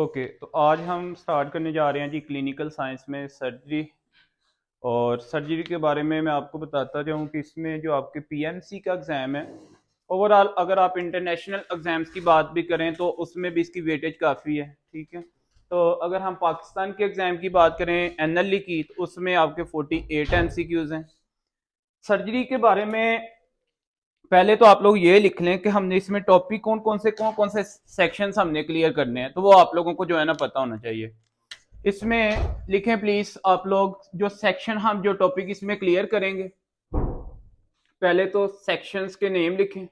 Okay, तो आज हम स्टार्ट करने जा रहे हैं जी क्लिनिकल साइंस में सर्जरी। और सर्जरी के बारे में मैं आपको बताता जाऊँ कि इसमें जो आपके पीएमसी का एग्ज़ाम है, ओवरऑल अगर आप इंटरनेशनल एग्ज़ाम्स की बात भी करें तो उसमें भी इसकी वेटेज काफ़ी है। ठीक है, तो अगर हम पाकिस्तान के एग्ज़ाम की बात करें एनएलई की, तो उसमें आपके 48 एमसीक्यूज़ हैं। सर्जरी के बारे में पहले तो आप लोग ये लिख लें कि हमने इसमें टॉपिक कौन कौन से सेक्शंस हमने क्लियर करने हैं, तो वो आप लोगों को जो है ना पता होना चाहिए। इसमें लिखें प्लीज आप लोग जो सेक्शन हम जो टॉपिक इसमें क्लियर करेंगे। पहले तो सेक्शंस के नेम लिखें।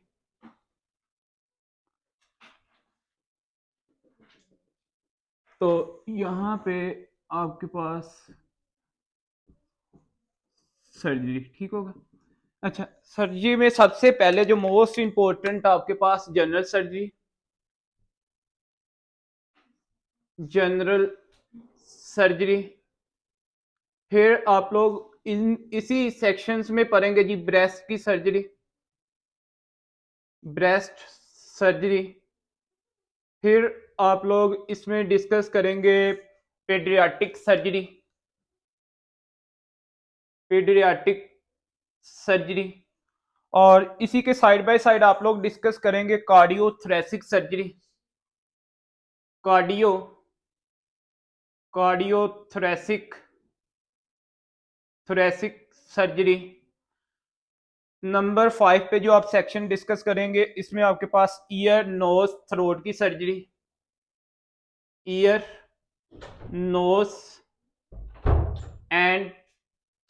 तो यहाँ पे आपके पास सर्जरी ठीक होगा। अच्छा, सर्जरी में सबसे पहले जो मोस्ट इंपॉर्टेंट आपके पास जनरल सर्जरी, जनरल सर्जरी। फिर आप लोग इन इसी सेक्शंस में पढ़ेंगे जी ब्रेस्ट की सर्जरी, ब्रेस्ट सर्जरी। फिर आप लोग इसमें डिस्कस करेंगे पेडियाट्रिक सर्जरी, पेडियाट्रिक सर्जरी। और इसी के साइड बाय साइड आप लोग डिस्कस करेंगे cardiothoracic surgery, cardio cardiothoracic thoracic surgery. Number 5 पे जो आप सेक्शन डिस्कस करेंगे, इसमें आपके पास ईयर नोज थ्रोट की surgery, ear nose and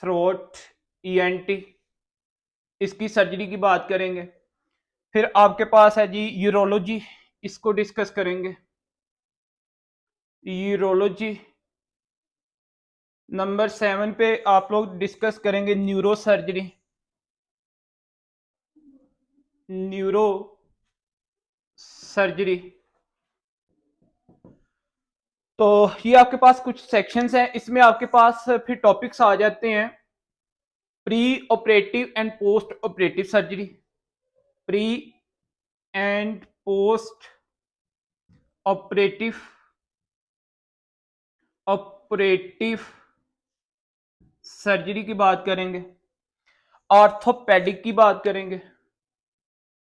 throat ENT, इसकी सर्जरी की बात करेंगे। फिर आपके पास है जी यूरोलॉजी, इसको डिस्कस करेंगे, यूरोलॉजी। नंबर 7 पे आप लोग डिस्कस करेंगे न्यूरो सर्जरी, न्यूरो सर्जरी। तो ये आपके पास कुछ सेक्शंस हैं। इसमें आपके पास फिर टॉपिक्स आ जाते हैं pre operative and post operative surgery, pre and post operative operative surgery की बात करेंगे। ऑर्थोपेडिक की बात करेंगे,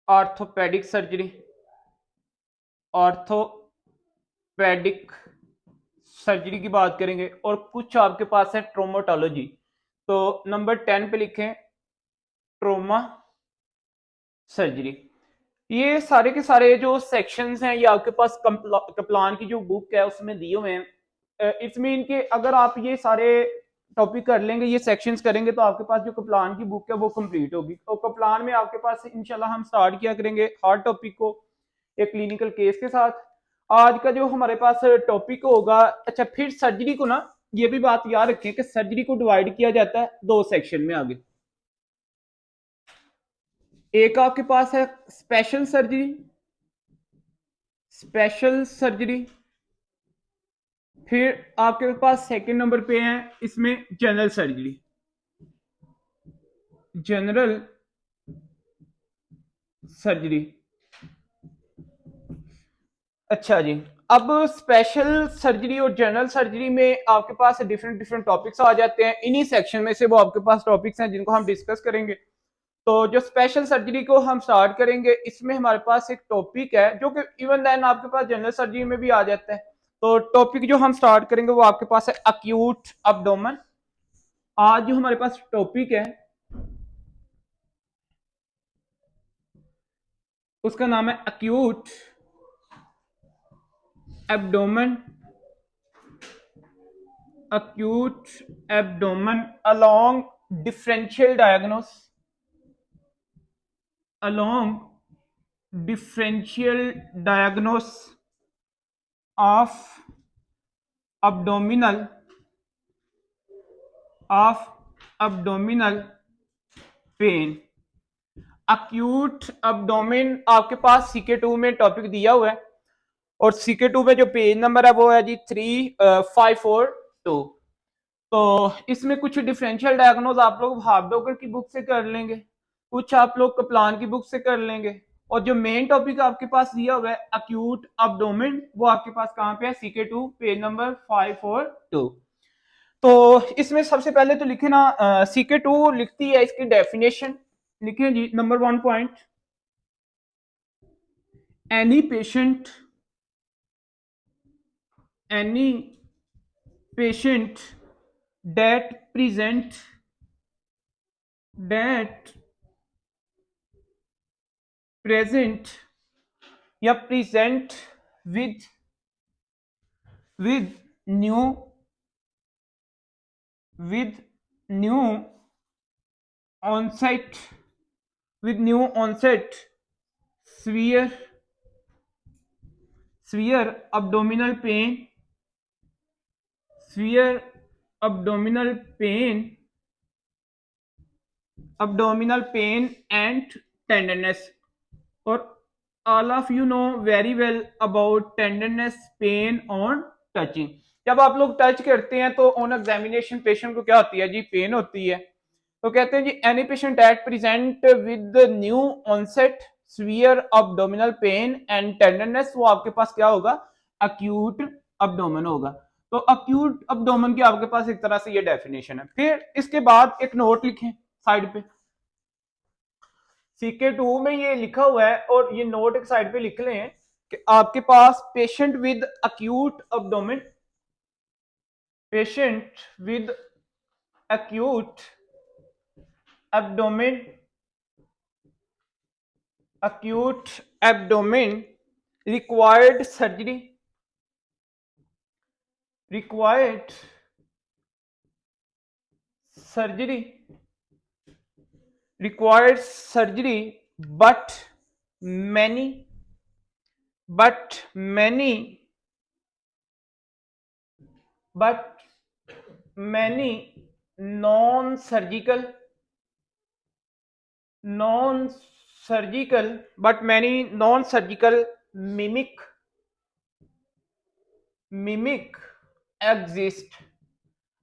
ऑर्थोपेडिक सर्जरी, ऑर्थोपेडिक सर्जरी की बात करेंगे। और कुछ आपके पास है ट्रोमाटोलॉजी। तो नंबर 10 पे लिखें ट्रोमा सर्जरी। ये सारे के सारे जो सेक्शंस हैं ये आपके पास कप्लान की जो बुक है उसमें दिए हुए हैं। इसमें इनके अगर आप ये सारे टॉपिक कर लेंगे, ये सेक्शंस करेंगे, तो आपके पास जो कप्लान की बुक है वो कंप्लीट होगी। तो कप्लान में आपके पास इंशाल्लाह हम स्टार्ट किया करेंगे हर टॉपिक को एक क्लिनिकल केस के साथ। आज का जो हमारे पास टॉपिक होगा, अच्छा फिर सर्जरी को ना, ये भी बात याद रखें कि सर्जरी को डिवाइड किया जाता है 2 सेक्शन में आगे। एक आपके पास है स्पेशल सर्जरी, स्पेशल सर्जरी। फिर आपके पास सेकंड नंबर पे है इसमें जनरल सर्जरी, जनरल सर्जरी। अच्छा जी, अब स्पेशल सर्जरी और जनरल सर्जरी में आपके पास डिफरेंट डिफरेंट टॉपिक्स आ जाते हैं। इन्हीं सेक्शन में से वो आपके पास टॉपिक्स हैं जिनको हम डिस्कस करेंगे। तो जो स्पेशल सर्जरी को हम स्टार्ट करेंगे, इसमें हमारे पास एक टॉपिक है जो कि इवन देन आपके पास जनरल सर्जरी में भी आ जाता है। तो टॉपिक जो हम स्टार्ट करेंगे वो आपके पास है अक्यूट अब्डोमेन। आज जो हमारे पास टॉपिक है उसका नाम है acute abdomen, acute abdomen along differential diagnosis, along differential diagnosis of abdominal pain. Acute abdomen आपके पास CK2 में टॉपिक दिया हुआ है, और CK2 में जो पेज नंबर है वो है जी 3542। तो इसमें कुछ डिफरेंशियल डायग्नोज आप लोग हार्डोकर की बुक से कर लेंगे, कुछ आप लोग कप्लान की बुक से कर लेंगे, और जो मेन टॉपिक आपके पास दिया हुआ है अक्यूट अब्डोमेन, वो आपके पास कहां पे है, CK2 पेज नंबर 542। तो इसमें सबसे पहले तो लिखे ना, CK2 लिखती है इसकी डेफिनेशन, लिखे जी number 1 point, any patient that present या present with new onset severe abdominal pain and tenderness, और all of you know very well about tenderness pain on touching। जब आप लोग टच करते हैं तो ऑन एग्जामिनेशन पेशेंट को क्या होती है जी, पेन होती है। तो कहते हैं जी any patient that present with new onset severe abdominal pain and tenderness, वो आपके पास क्या होगा, अक्यूट अब्डोमेन होगा। तो अक्यूट अब्डोमेन की आपके पास एक तरह से ये डेफिनेशन है। फिर इसके बाद एक नोट लिखें साइड पे, CK2 में ये लिखा हुआ है और ये नोट एक साइड पे लिख लें कि आपके पास patient with acute abdomen required surgery but many non-surgical mimic exist।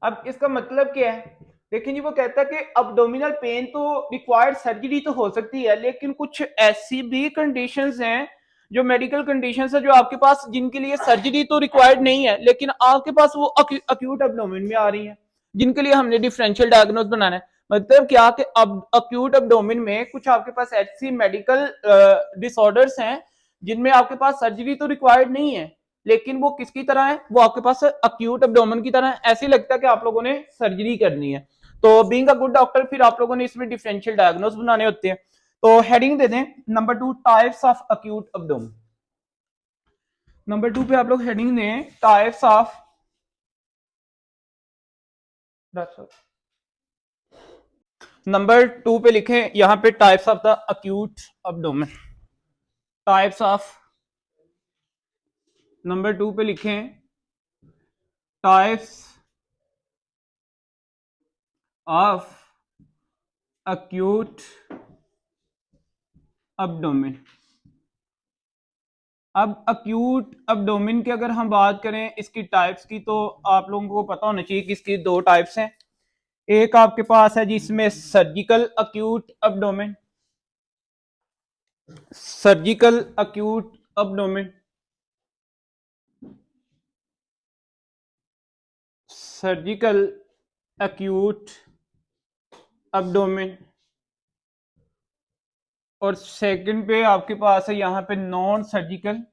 अब इसका मतलब क्या है, देखिए जी वो कहता है कि अब्डोमिनल पेन तो रिक्वायर्ड सर्जरी तो हो सकती है, लेकिन कुछ ऐसी भी कंडीशंस हैं, जो मेडिकल कंडीशंस है जो आपके पास, जिनके लिए सर्जरी तो रिक्वायर्ड नहीं है, लेकिन आपके पास वो अक्यूट अब्डोमेन में आ रही है, जिनके लिए हमने डिफरेंशियल डायग्नोस बनाना है। मतलब क्या कि अब अक्यूट अब्डोमेन में कुछ आपके पास ऐसी मेडिकल डिसऑर्डर्स हैं जिनमें आपके पास सर्जरी तो रिक्वायर्ड नहीं है, लेकिन वो किसकी तरह है, वो आपके पास अक्यूट अब्डोमेन की तरह है। ऐसे लगता है कि आप लोगों ने सर्जरी करनी है। तो बीइंग अ गुड डॉक्टर फिर आप लोगों ने इसमें डिफरेंशियल डायग्नोस बनाने होते हैं। तो हेडिंग दे दें number 2, types of acute abdomen. Number 2 पे आप लोग हेडिंग दें टाइप्स ऑफ, नंबर 2 पे लिखें यहां पे types of the acute abdomen, types of, number 2 पे लिखें टाइप्स ऑफ अक्यूट अब्डोमेन। अब अक्यूट अब्डोमेन की अगर हम बात करें इसकी टाइप्स की, तो आप लोगों को पता होना चाहिए कि इसकी 2 टाइप्स हैं। एक आपके पास है जिसमें surgical acute abdomen, surgical acute abdomen, surgical acute abdomen, और सेकंड पे आपके पास है यहां पे नॉन सर्जिकल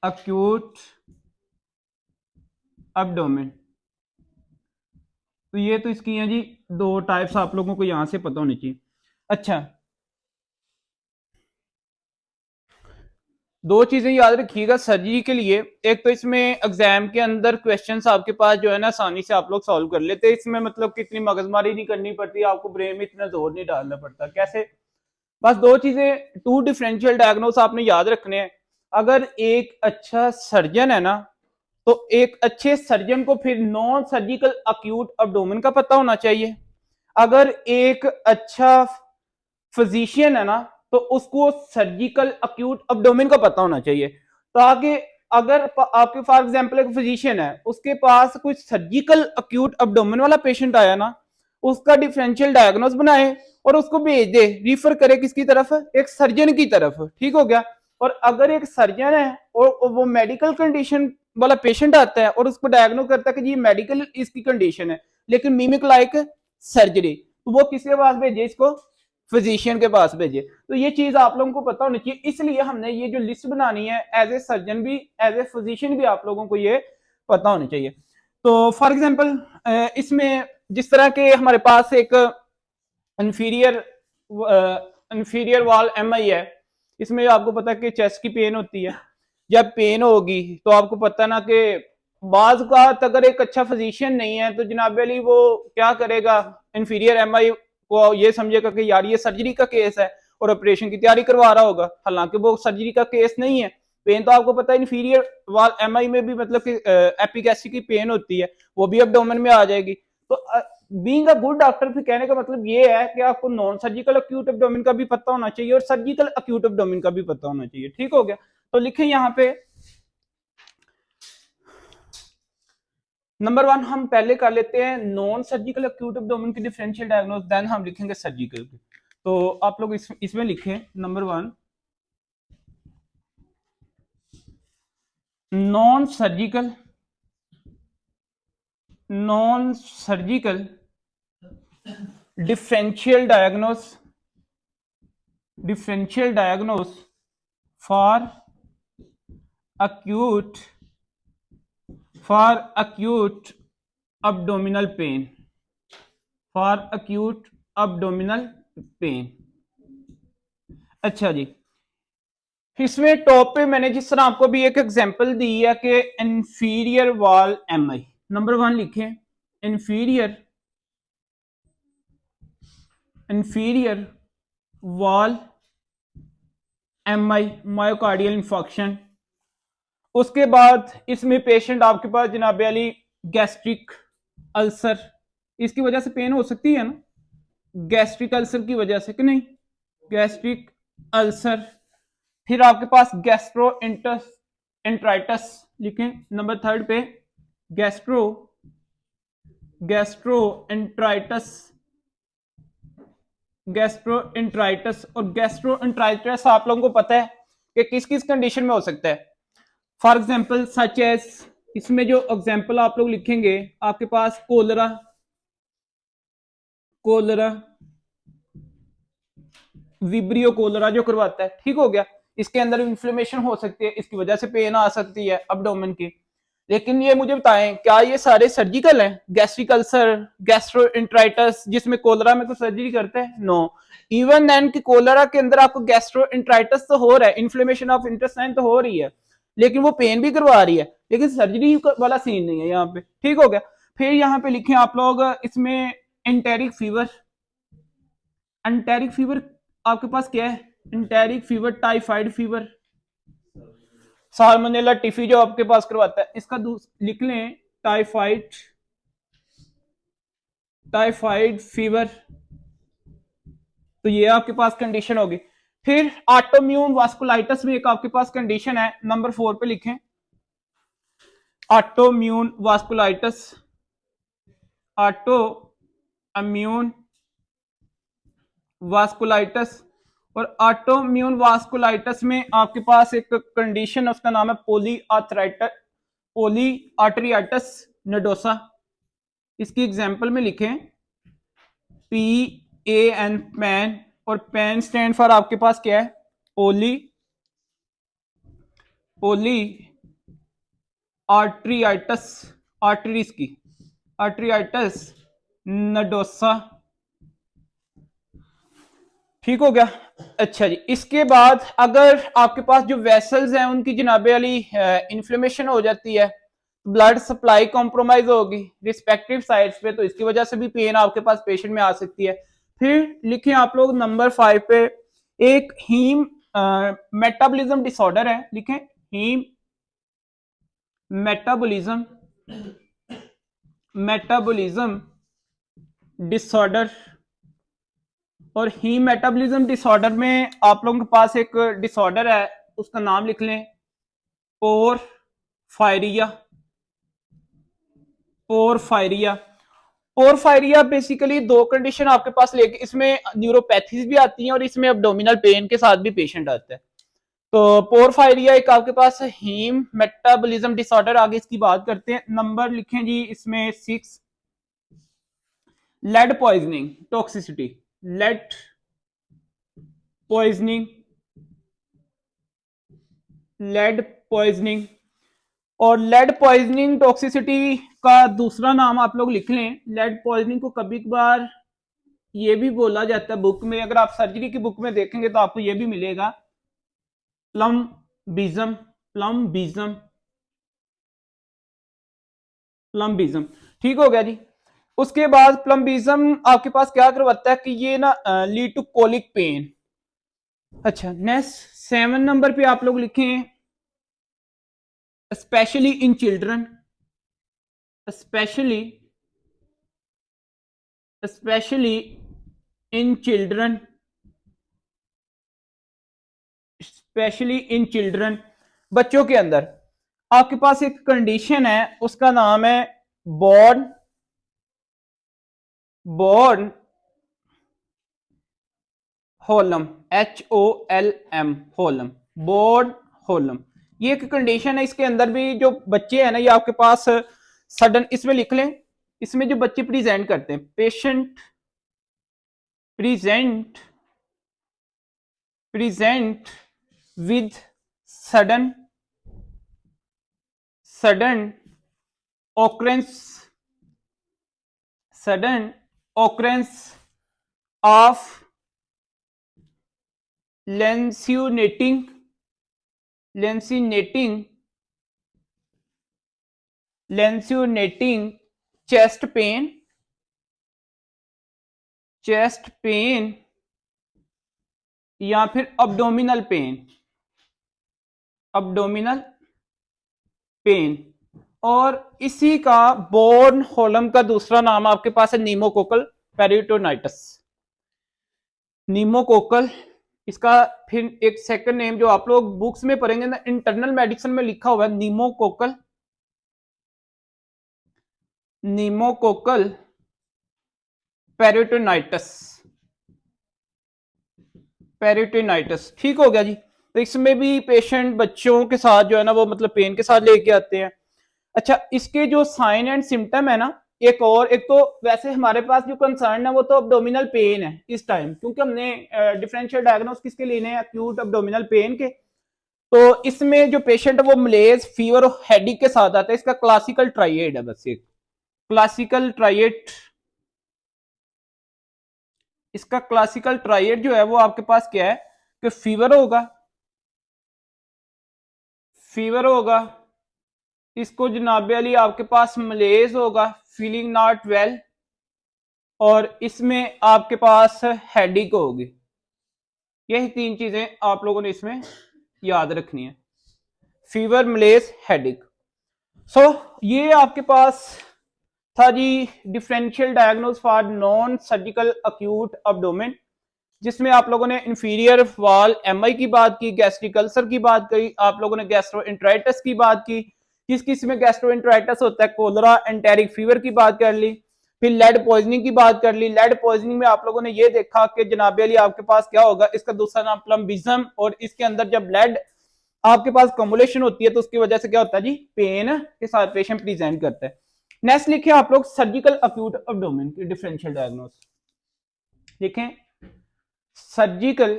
अक्यूट अब्डोमेन। तो ये तो इसकी हैं जी 2 टाइप्स, आप लोगों को यहां से पता होनी चाहिए। अच्छा, 2 चीजें याद रखिएगा सर्जरी के लिए। एक तो इसमें एग्जाम के अंदर क्वेश्चंस आपके पास जो है ना आसानी से आप लोग सॉल्व कर लेते हैं, इसमें मतलब कितनी मगजमारी नहीं करनी पड़ती, आपको ब्रेन में इतना जोर नहीं डालना पड़ता। कैसे, बस 2 चीजें, 2 डिफरेंशियल डायग्नोस आपने याद रखने हैं। अगर एक अच्छा सर्जन है ना, तो एक अच्छे सर्जन को फिर नॉन सर्जिकल अक्यूट अब्डोमेन का पता होना चाहिए। अगर एक अच्छा फिजिशियन है ना, तो उसको सर्जिकल अक्यूट अब्डोमेन का पता होना चाहिए। ताकि अगर आपके फॉर एग्जांपल एक फिजिशियन है, उसके पास कोई सर्जिकल अक्यूट अब्डोमेन वाला पेशेंट आया ना, उसका डिफरेंशियल डायग्नोस बनाए और उसको भेज दे, रिफर करे किसकी तरफ, एक सर्जन की तरफ, ठीक हो गया। और अगर एक सर्जन है और वो मेडिकल कंडीशन वाला पेशेंट आता है और उसको डायग्नोस करता है कि ये मेडिकल इसकी कंडीशन है लेकिन मिमिक लाइक सर्जरी, तो वो किसके पास भेजे, इसको फिजिशियन के पास भेजे। तो ये चीज आप लोगों को पता होनी चाहिए, इसलिए हमने ये जो लिस्ट बनानी है एज ए सर्जन भी एज ए फिजिशियन भी आप लोगों को ये पता होनी चाहिए। तो फॉर एग्जांपल इसमें जिस तरह के हमारे पास एक इंफीरियर वॉल एमआई है, इसमें आपको पता है कि चेस्ट की पेन होती है। जब पेन होगी तो आपको पता ना कि बाज का अगर एक अच्छा फिजिशियन नहीं है तो जनाब अली वो क्या करेगा, इंफीरियर एमआई को ये समझेगा कि यार ये सर्जरी का केस है और ऑपरेशन की तैयारी करवा रहा होगा, हालांकि वो सर्जरी का केस नहीं है। पेन तो आपको पता है इंफीरियर वॉल एमआई में भी मतलब कि एपिगैस्ट्रिक की पेन होती है, वो भी एब्डोमेन में आ जाएगी। तो बीइंग अ गुड डॉक्टर फिर कहने का मतलब ये है कि आपको नॉन सर्जिकल अक्यूट एब्डोमेन का भी पता होना चाहिए और सर्जिकल अक्यूट एब्डोमेन का भी पता होना चाहिए, ठीक हो गया। तो लिखें यहाँ पे नंबर 1 हम पहले कर लेते हैं नॉन सर्जिकल अक्यूट एब्डोमेन की डिफरेंशियल डायग्नोस, देन हम लिखेंगे सर्जिकल की। तो आप लोग इसमें लिखें number 1 non surgical differential diagnosis for acute abdominal pain, अच्छा जी, इसमें टॉप पे मैंने जिस तरह आपको भी एक एग्जांपल दी है कि इंफीरियर वॉल एमआई, नंबर 1 लिखें इंफीरियर वॉल एमआई मायोकार्डियल इंफॉक्शन। उसके बाद इसमें पेशेंट आपके पास जनाब अली गैस्ट्रिक अल्सर, इसकी वजह से पेन हो सकती है ना, गैस्ट्रिक अल्सर की वजह से कि नहीं, गैस्ट्रिक अल्सर। फिर आपके पास गैस्ट्रो एंट्राइटिस लिखें नंबर 3 पे, गैस्ट्रो एंट्राइटिस। और गैस्ट्रो एंट्राइटिस आप लोगों को पता है कि किस किस कंडीशन में हो सकता है। फॉर एग्जाम्पल सच एज, इसमें जो एग्जाम्पल आप लोग लिखेंगे आपके पास कोलरा विब्रियो कोलरा जो करवाता है, ठीक हो गया। इसके अंदर इन्फ्लेमेशन हो सकती है, इसकी वजह से पेन आ सकती है अब्डोमेन की। लेकिन ये मुझे बताएं क्या ये सारे सर्जिकल हैं, गैस्ट्रिक अल्सर, गैस्ट्रोएंट्राइटिस जिसमें कोलरा में कुछ सर्जरी करते हैं, नो। इवन देन कि कोलरा के अंदर आपको गैस्ट्रोएंट्राइटिस तो हो रहा है, इन्फ्लेमेशन ऑफ इंटेस्टाइन तो हो रही है, लेकिन वो पेन भी करवा रही है, लेकिन सर्जरी वाला सीन नहीं है यहाँ पे, ठीक हो गया। फिर यहाँ पे लिखे आप लोग इसमें एंटेरिक फीवर आपके पास क्या है, enteric fever, typhoid fever, salmonella typhi जो आपके पास करवाता है, इसका लिख लें टाइफाइड फीवर। तो ये आपके पास कंडीशन होगी। फिर ऑटोम्यून वास्कुलाइटिस में एक आपके पास कंडीशन है, नंबर 4 पे लिखें ऑटोम्यून वास्कुलाइटिस। और ऑटोम्यून वास्कुलाइटिस में आपके पास एक कंडीशन, उसका नाम है पॉलीआर्टरिटिस नोडोसा। इसकी एग्जांपल में लिखें PAN पैन, और पैन स्टैंड फॉर आपके पास क्या है, आर्टरीआइटिस नोडोसा, ठीक हो गया। अच्छा जी, इसके बाद अगर आपके पास जो वेसल्स हैं उनकी जनाबे वाली इन्फ्लेमेशन हो जाती है, ब्लड सप्लाई कॉम्प्रोमाइज होगी रिस्पेक्टिव साइड्स पे, तो इसकी वजह से भी पेन आपके पास पेशेंट में आ सकती है। फिर लिखें आप लोग नंबर 5 पे एक हीम मेटाबॉलिज्म डिसऑर्डर है, लिखें हीम मेटाबॉलिज्म डिसऑर्डर। और हीम मेटाबॉलिज्म डिसऑर्डर में आप लोगों के पास एक डिसऑर्डर है, उसका नाम लिख लें पोरफायरिया। पोरफायरिया बेसिकली दो कंडीशन आपके पास लेके, इसमें न्यूरोपैथीज भी आती हैं और इसमें अब्डोमिनल पेन के साथ भी पेशेंट आता है। तो पोरफायरिया एक आपके पास हीम मेटाबॉलिज्म डिसऑर्डर, आगे इसकी बात करते हैं। नंबर लिखें जी इसमें 6, lead poisoning toxicity, lead poisoning, lead poisoning. और लेड पॉइजनिंग टॉक्सिसिटी का दूसरा नाम आप लोग लिख लें। लेड पॉइजनिंग को कभी कभार ये भी बोला जाता है बुक में, अगर आप सर्जरी की बुक में देखेंगे तो आपको ये भी मिलेगा, प्लम्बिज्म, प्लम्बिज्म, प्लम्बिज्म। ठीक हो गया जी। उसके बाद प्लम्बिज्म आपके पास क्या करवाता है कि ये ना लीड टू कोलिक पेन। अच्छा, नेक्स्ट 7 नंबर पे आप लोग लिखें specially in children, specially in children, specially in children, बच्चों के अंदर आपके पास एक कंडीशन है, उसका नाम है born Holam, HOLM, Holam, born Holam. ये एक कंडीशन है, इसके अंदर भी जो बच्चे हैं ना, ये आपके पास सडन, इसमें लिख लें, इसमें जो बच्चे प्रेजेंट करते हैं, patient present with sudden occurrence of lancinating chest pain या फिर abdominal पेन। और इसी का बॉर्न होलम का दूसरा नाम आपके पास है नीमोकोकल पेरिटोनाइटिस, नीमोकोकल। इसका फिर एक सेकंड नेम जो आप लोग बुक्स में पढ़ेंगे ना, इंटरनल मेडिसिन में लिखा हुआ है नीमोकोकल पेरिटोनाइटिस। ठीक हो गया जी। तो इसमें भी पेशेंट बच्चों के साथ जो है ना वो मतलब पेन के साथ लेके आते हैं। अच्छा, इसके जो साइन एंड सिम्टम है ना, एक तो वैसे हमारे पास जो कंसर्न है वो तो अब्डोमिनल पेन है इस टाइम, क्योंकि हमने डिफरेंशियल डायग्नोस किसके लेने हैं, एक्यूट अब्डोमिनल पेन के। तो इसमें जो पेशेंट है वो मलेज, फीवर और हेडिक के साथ आता है। इसका क्लासिकल ट्राइएड है, बस एक क्लासिकल ट्राइएड। इसका क्लासिकल ट्राइएड जो है वो आपके पास क्या है कि फीवर होगा, इसको जनाब अली आपके पास मलेज होगा, फीलिंग नॉट वेल, और इसमें आपके पास हेडिक होगी। यही 3 चीजें आप लोगों ने इसमें याद रखनी है, फीवर, मलेज, हेडिक। सो ये आपके पास था जी differential diagnosis for non surgical acute abdomen, जिसमें आप लोगों ने इंफीरियर वॉल एमआई की बात की, गैस्ट्रिक अल्सर की बात की, आप लोगों ने गैस्ट्रोएंटेराइटिस की बात की, किस में गैस्ट्रोएंटेराइटिस होता है, कोलरा, एंटेरिक फीवर की बात कर ली, फिर लेड पॉइजनिंग की बात कर ली। लेड पॉइजनिंग में आप लोगों ने ये देखा कि जनाब अली आपके पास क्या होगा, इसका दूसरा नाम प्लम्बिज्म, और इसके अंदर जब लेड आपके पास कम्युलेशन होती है तो उसकी वजह से क्या होता है जी, पेन के साथ पेशेंट प्रेजेंट करता है। नेक्स्ट लिखे आप लोग सर्जिकल एक्यूट अब्डोमेन की डिफरेंशियल डायग्नोस, लिखें surgical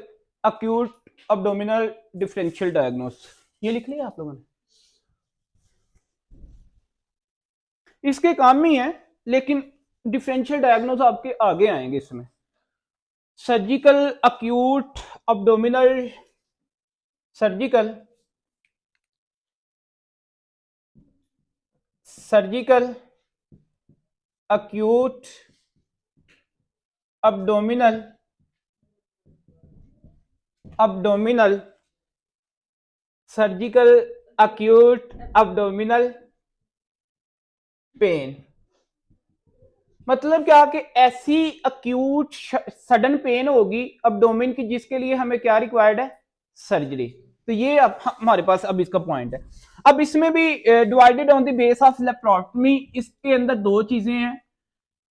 acute abdominal differential diagnose, ये लिख लिया आप लोगों ने। इसके काम ही है, लेकिन डिफरेंशियल डायग्नोस आपके आगे आएंगे इसमें। Surgical acute abdominal, surgical acute abdominal surgical acute abdominal pain. मतलब क्या कि ऐसी एक्यूट सडन पेन होगी अब्डोमिन की जिसके लिए हमें क्या रिक्वायर्ड है, सर्जरी। तो ये अब हमारे पास अब इसका पॉइंट है। अब इसमें भी divided on the base of laparotomy, इसके अंदर 2 चीजें हैं।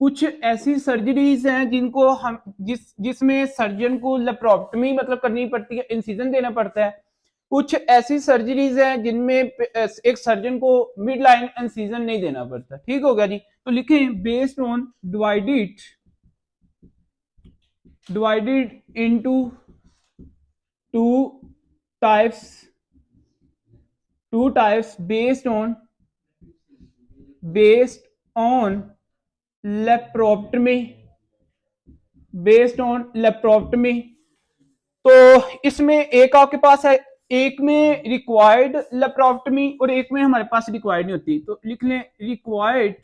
कुछ ऐसी सर्जरीज हैं जिनको हम जिसमें सर्जन को लेप्रोक्टमी मतलब करनी पड़ती है, इंसिजन देना पड़ता है। कुछ ऐसी सर्जरीज हैं जिनमें एक सर्जन को मिड लाइन इंसिजन नहीं देना पड़ता। ठीक हो गया जी। तो लिखें based on divided into two types based on laparotomy. तो इसमें एक आपके पास है, एक में रिक्वायर्ड लेप्रोक्टमी और एक में हमारे पास रिक्वायर्ड नहीं होती। तो लिख लें रिक्वायर्ड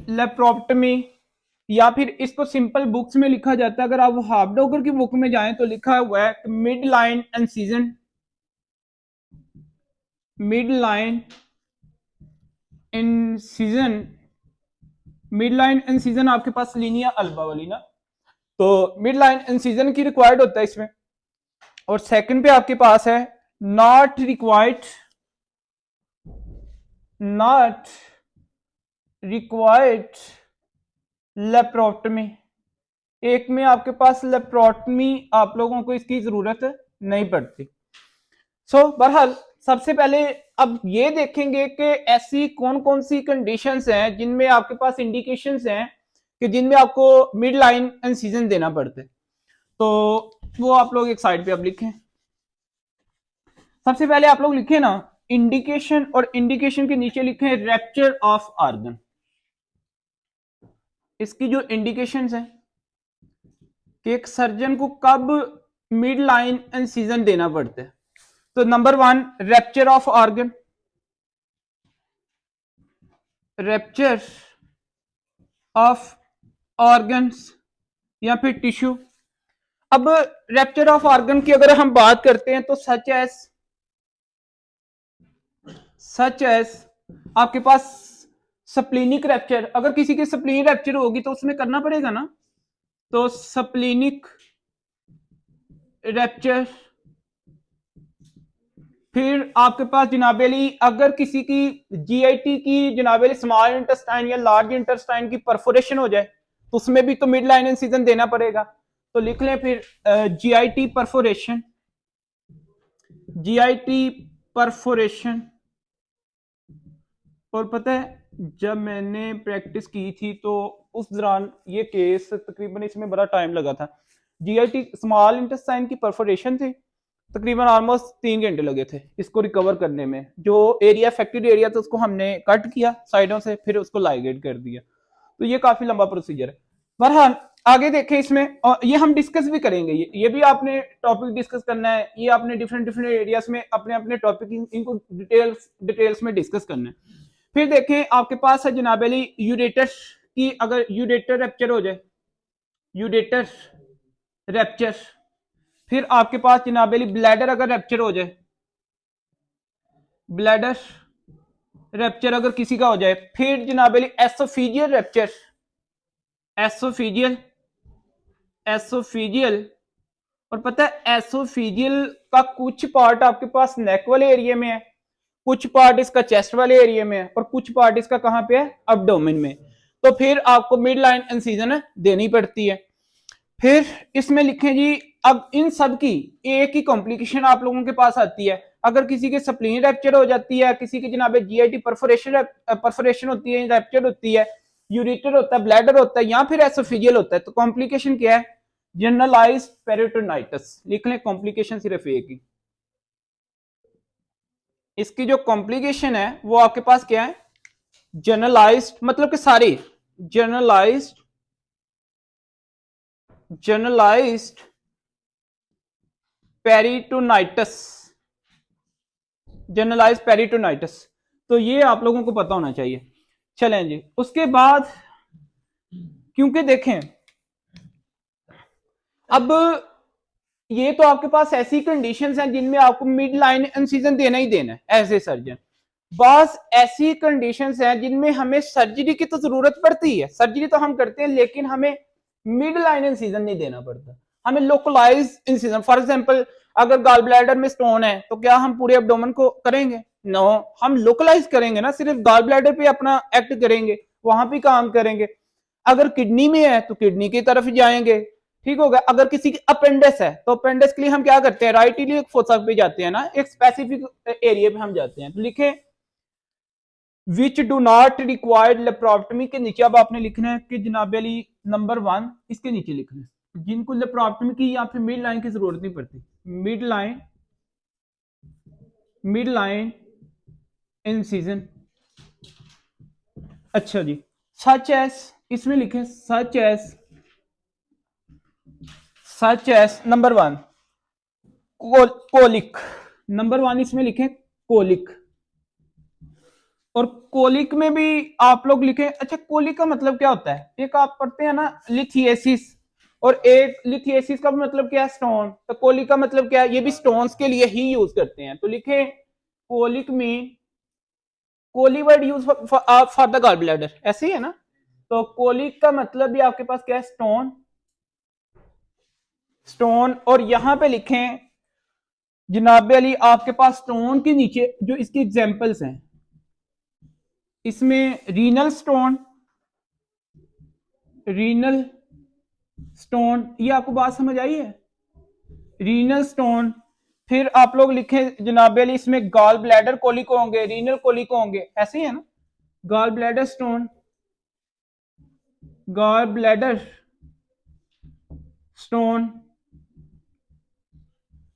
लेप्रोक्टमी, या फिर इसको सिंपल बुक्स में लिखा जाता है। अगर आप हाफडॉगर की बुक में जाएं तो लिखा हुआ है मिड लाइन इंसिजन आपके पास लीनिया अल्बा वाली ना, तो मिड लाइन इंसिजन की रिक्वायर्ड होता है इसमें। और सेकंड पे आपके पास है नॉट रिक्वायर्ड लेप्रोक्टमी। एक में आपके पास लेप्रोक्टमी आप लोगों को इसकी जरूरत नहीं पड़ती। बहरहाल सबसे पहले अब ये देखेंगे कि ऐसी कौन कौन सी कंडीशंस हैं जिनमें आपके पास इंडिकेशंस हैं कि जिनमें आपको मिड लाइन इंसिजन देना पड़ता है। तो वो आप लोग एक साइड पे अब लिखें। सबसे पहले आप लोग लिखें ना इंडिकेशन, और इंडिकेशन के नीचे लिखें रैप्चर ऑफ ऑर्गन। इसकी जो इंडिकेशंस हैं कि एक सर्जन को कब मिड लाइन इंसिजन देना पड़ता है। तो number 1 rapture of organ, rapture of organs या फिर टिश्यू। अब रैप्चर ऑफ ऑर्गन की अगर हम बात करते हैं तो सच एज आपके पास स्प्लीनिक रैप्चर, अगर किसी की स्प्लीन रैप्चर होगी तो उसमें करना पड़ेगा ना, तो स्प्लीनिक रैप्चर। फिर आपके पास जनाबेली अगर किसी की जीआईटी की जनाबेली स्मॉल इंटेस्टाइन या लार्ज इंटेस्टाइन की परफोरेशन हो जाए तो उसमें भी तो मिड लाइन इंसिजन देना पड़ेगा। तो लिख लें फिर जीआईटी परफोरेशन। और पता है जब मैंने प्रैक्टिस की थी तो उस दौरान ये केस तकरीबन इसमें बड़ा टाइम लगा था। जीआईटी स्मॉल इंटेस्टाइन की परफोरेशन थी, तकरीबन ऑलमोस्ट 3 घंटे लगे थे इसको रिकवर करने में। जो एरिया अफेक्टेड एरिया था उसको हमने कट किया साइडों से, फिर उसको लाइगेट कर दिया। तो ये काफी लंबा प्रोसीजर है। बहरहाल आगे देखें इसमें, और ये हम डिस्कस भी करेंगे, ये भी आपने टॉपिक डिस्कस करना है। ये आपने डिफरेंट एरियाज में अपने अपने टॉपिक इनको डिटेल्स में डिस्कस करना है। फिर देखें आपके पास है जनाबेली यूरेटर की, अगर यूरेटर रैप्चर हो जाए, यूरेटर रैप्चर। फिर आपके पास जनाबेली ब्लैडर अगर रैप्चर हो जाए, ब्लैडर रैप्चर अगर किसी का हो जाए। फिर जनाबेली एसोफिजियल रैप्चर, एसोफिजियल। और पता है एसोफिजियल का कुछ पार्ट आपके पास नेक वाले एरिया में है, कुछ पार्ट इसका चेस्ट वाले एरिया में है, और कुछ पार्ट इसका कहां पे है, एब्डोमेन में। तो फिर आपको मिड लाइन इंसिजन देनी पड़ती है। फिर इसमें लिखें जी, अब इन सब की एक ही कॉम्प्लिकेशन आप लोगों के पास आती है। अगर किसी के स्प्लीन रैप्चर हो जाती है, किसी की जनाब जीआईटी परफोरेशन होती है, रैप्चर होती है, यूरेटर होता है, ब्लैडर होता है, या फिर एसोफिजियल होता है, तो कॉम्प्लिकेशन क्या है, जनरलाइज्ड पेरिटोनाइटिस। लिख लें कॉम्प्लिकेशन सिर्फ एक ही। इसकी जो कॉम्प्लिकेशन है वो आपके पास क्या है, जनरलाइज्ड, मतलब कि सारी जनरलाइज्ड पेरिटोनाइटिस, जनरलाइज्ड पेरिटोनाइटिस। तो ये आप लोगों को पता होना चाहिए। चलें जी, उसके बाद क्योंकि देखें अब ये तो आपके पास ऐसी कंडीशंस हैं जिनमें आपको मिड लाइन इंसिजन देना ही देना है एज ए सर्जन। बस ऐसी कंडीशंस हैं जिनमें हमें सर्जरी की तो जरूरत पड़ती है, सर्जरी तो हम करते हैं, लेकिन हमें मिड लाइन इंसिजन नहीं देना पड़ता, हमें लोकलाइज इंसिजन। फॉर एग्जांपल अगर गॉल ब्लैडर में स्टोन है तो क्या हम पूरे एब्डोमेन को करेंगे? नो, हम लोकलाइज करेंगे ना, सिर्फ गॉल ब्लैडर पे अपना एक्ट करेंगे, वहां पे काम करेंगे। अगर किडनी में है तो किडनी की तरफ जाएंगे, ठीक होगा। अगर किसी की अपेंडिक्स है तो अपेंडिक्स के लिए हम क्या करते हैं, राइट इलियक फोसा पे जाते हैं ना, एक स्पेसिफिक एरिया पे हम जाते हैं। तो लिखे which do not required laparotomy के नीचे अब आपने लिखना है कि जनाब अली नंबर 1 इसके नीचे लिखना है जिनको लेप्रोटमी की या फिर मिड लाइन की जरूरत नहीं पड़ती, मिड लाइन इंसिजन। अच्छा जी, सच एस इसमें लिखे such as number 1 colic, number 1 इसमें लिखे कोलिक। और कोलिक में भी आप लोग लिखे, अच्छा कोलिक का मतलब क्या होता है, एक आप पढ़ते हैं ना लिथियसिस, और एक लिथियसिस का मतलब क्या है, स्टोन। तो कोलिक का मतलब क्या है, ये भी स्टोन्स के लिए ही यूज करते हैं। तो लिखे कोलिक में, chole word use for the gallbladder, ऐसे ही है ना। तो कोलिक का मतलब भी आपके पास क्या है, स्टोन। और यहां पे लिखें जनाब अली आपके पास स्टोन के नीचे जो इसकी एग्जांपल्स हैं, इसमें रीनल स्टोन, ये आपको बात समझ आई है, रीनल स्टोन। फिर आप लोग लिखें जनाब अली इसमें गॉल ब्लैडर कोलिक होंगे, रीनल कोलिक होंगे, ऐसे ही है ना। Gallbladder stone, gallbladder stone,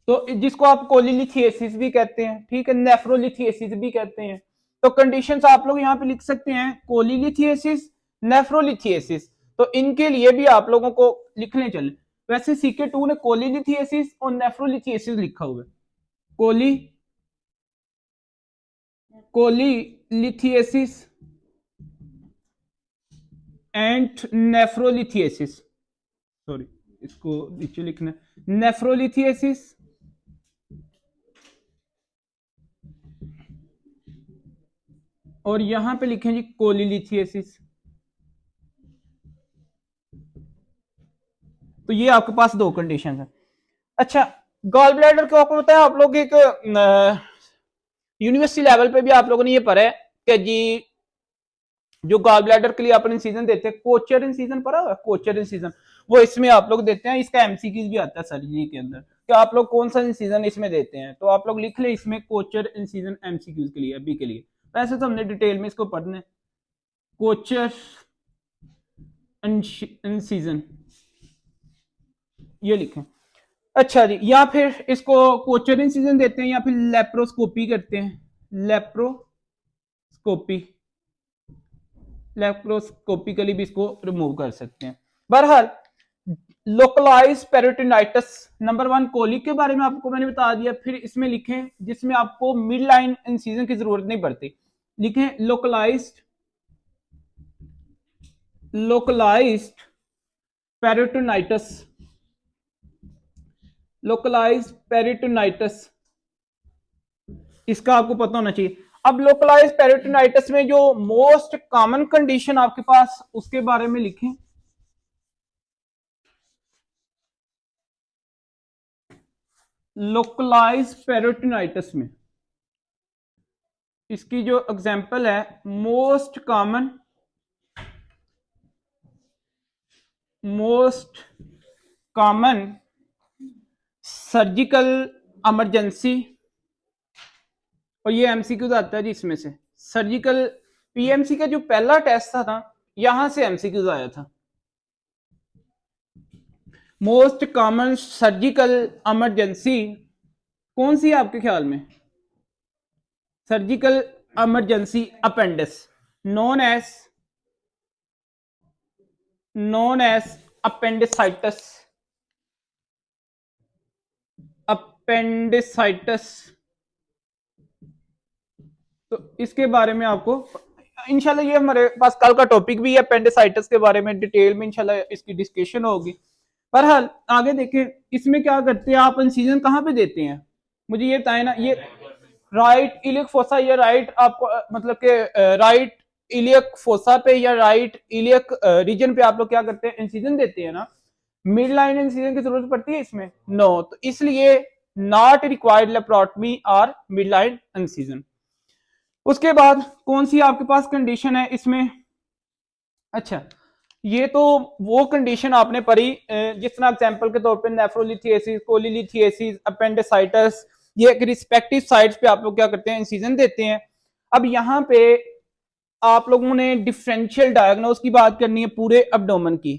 तो जिसको आप कोलिलिथियसिस भी कहते हैं, ठीक है, नेफ्रोलिथियसिस भी कहते हैं। तो कंडीशंस आप लोग यहाँ पे लिख सकते हैं, कोलिलिथियसिस, नेफ्रोलिथियसिस। तो इनके लिए भी आप लोगों को लिखने चले। वैसे CK2 ने कोलिलिथियसिस और नेफ्रोलिथियसिस लिखा हुआ है, कोलिलिथियसिस एंड नेफ्रोलिथियसिस, सॉरी इसको नीचे लिखना है, नेफ्रोलिथियसिस और यहां पे लिखें जी कोलिलिथियसिस। तो ये आपके पास दो कंडीशन है। अच्छा, गॉल ब्लैडर को आपको बताया, आप लोग एक यूनिवर्सिटी लेवल पे भी आप लोगों ने ये पढ़ा है कि जी जो गॉल ब्लैडर के लिए अपन इंसिजन देते हैं, कोचर इंसिजन पढ़ा हुआ है, कोचर इंसिजन, वो इसमें आप लोग देते हैं। इसका एमसीक्यूज भी आता है सर्जरी के अंदर कि आप लोग कौन सा इंसिजन इसमें देते हैं। तो आप लोग लिख ले इसमें कोचर इंसिजन एमसीक्यूज के लिए, अभी के लिए। वैसे तो हमने डिटेल में इसको पढ़ना है, कोचर इंसिजन ये लिखें। अच्छा जी, या फिर इसको कोचर इंसिजन देते हैं या फिर लेप्रोस्कोपी करते हैं, लेप्रोस्कोपिकली भी इसको रिमूव कर सकते हैं। बहरहाल लोकलाइज पेरिटोनाइटिस नंबर 1 कोलिक के बारे में आपको मैंने बता दिया। फिर इसमें लिखें जिसमें आपको मिड लाइन इंसिजन की जरूरत नहीं पड़ती, लिखें लोकलाइज्ड पेरिटोनाइटिस, लोकलाइज्ड पेरिटोनाइटिस, इसका आपको पता होना चाहिए। अब लोकलाइज्ड पेरिटोनाइटिस में जो मोस्ट कॉमन कंडीशन आपके पास, उसके बारे में लिखें। लोकलाइज्ड पेरिटोनाइटिस में इसकी जो एग्जांपल है, मोस्ट कॉमन सर्जिकल इमरजेंसी, और ये एमसीक्यू आता है जी इसमें से। सर्जिकल पीएमसी का जो पहला टेस्ट था ना, यहां से एमसीक्यू आया था। मोस्ट कॉमन सर्जिकल इमरजेंसी कौन सी है आपके ख्याल में? Surgical emergency appendix, known as appendicitis, तो इसके बारे में आपको इंशाल्लाह, ये हमारे पास कल का टॉपिक भी है, अपेंडिसाइटिस के बारे में डिटेल में इंशाल्लाह इसकी डिस्कशन होगी। बहरहाल आगे देखें, इसमें क्या करते हैं आप, इंसिजन कहाँ पे देते हैं, मुझे ये बताएं ना। ये राइट इलियक फोसा, या राइट आपको मतलब के राइट इलियक फोसा पे या राइट इलियक रीजन पे आप लोग क्या करते हैं, इंसिजन देते हैं ना। मिड लाइन इंसिजन की जरूरत पड़ती है इसमें? नो। तो इसलिए नॉट रिक्वायर्ड लेप्रोटमी और मिड लाइन इंसिजन। उसके बाद कौन सी आपके पास कंडीशन है इसमें? अच्छा, ये तो वो कंडीशन आपने पढ़ी जिस तरह एग्जांपल के तौर पे नेफ्रोलिथियासिस, कोलीलिथियासिस, अपेंडिसाइटिस, ये एक रिस्पेक्टिव साइट्स पे आप लोग क्या करते हैं, इंसिजन देते हैं। अब यहाँ पे आप लोगों ने डिफरेंशियल डायग्नोस की बात करनी है पूरे एब्डोमेन की,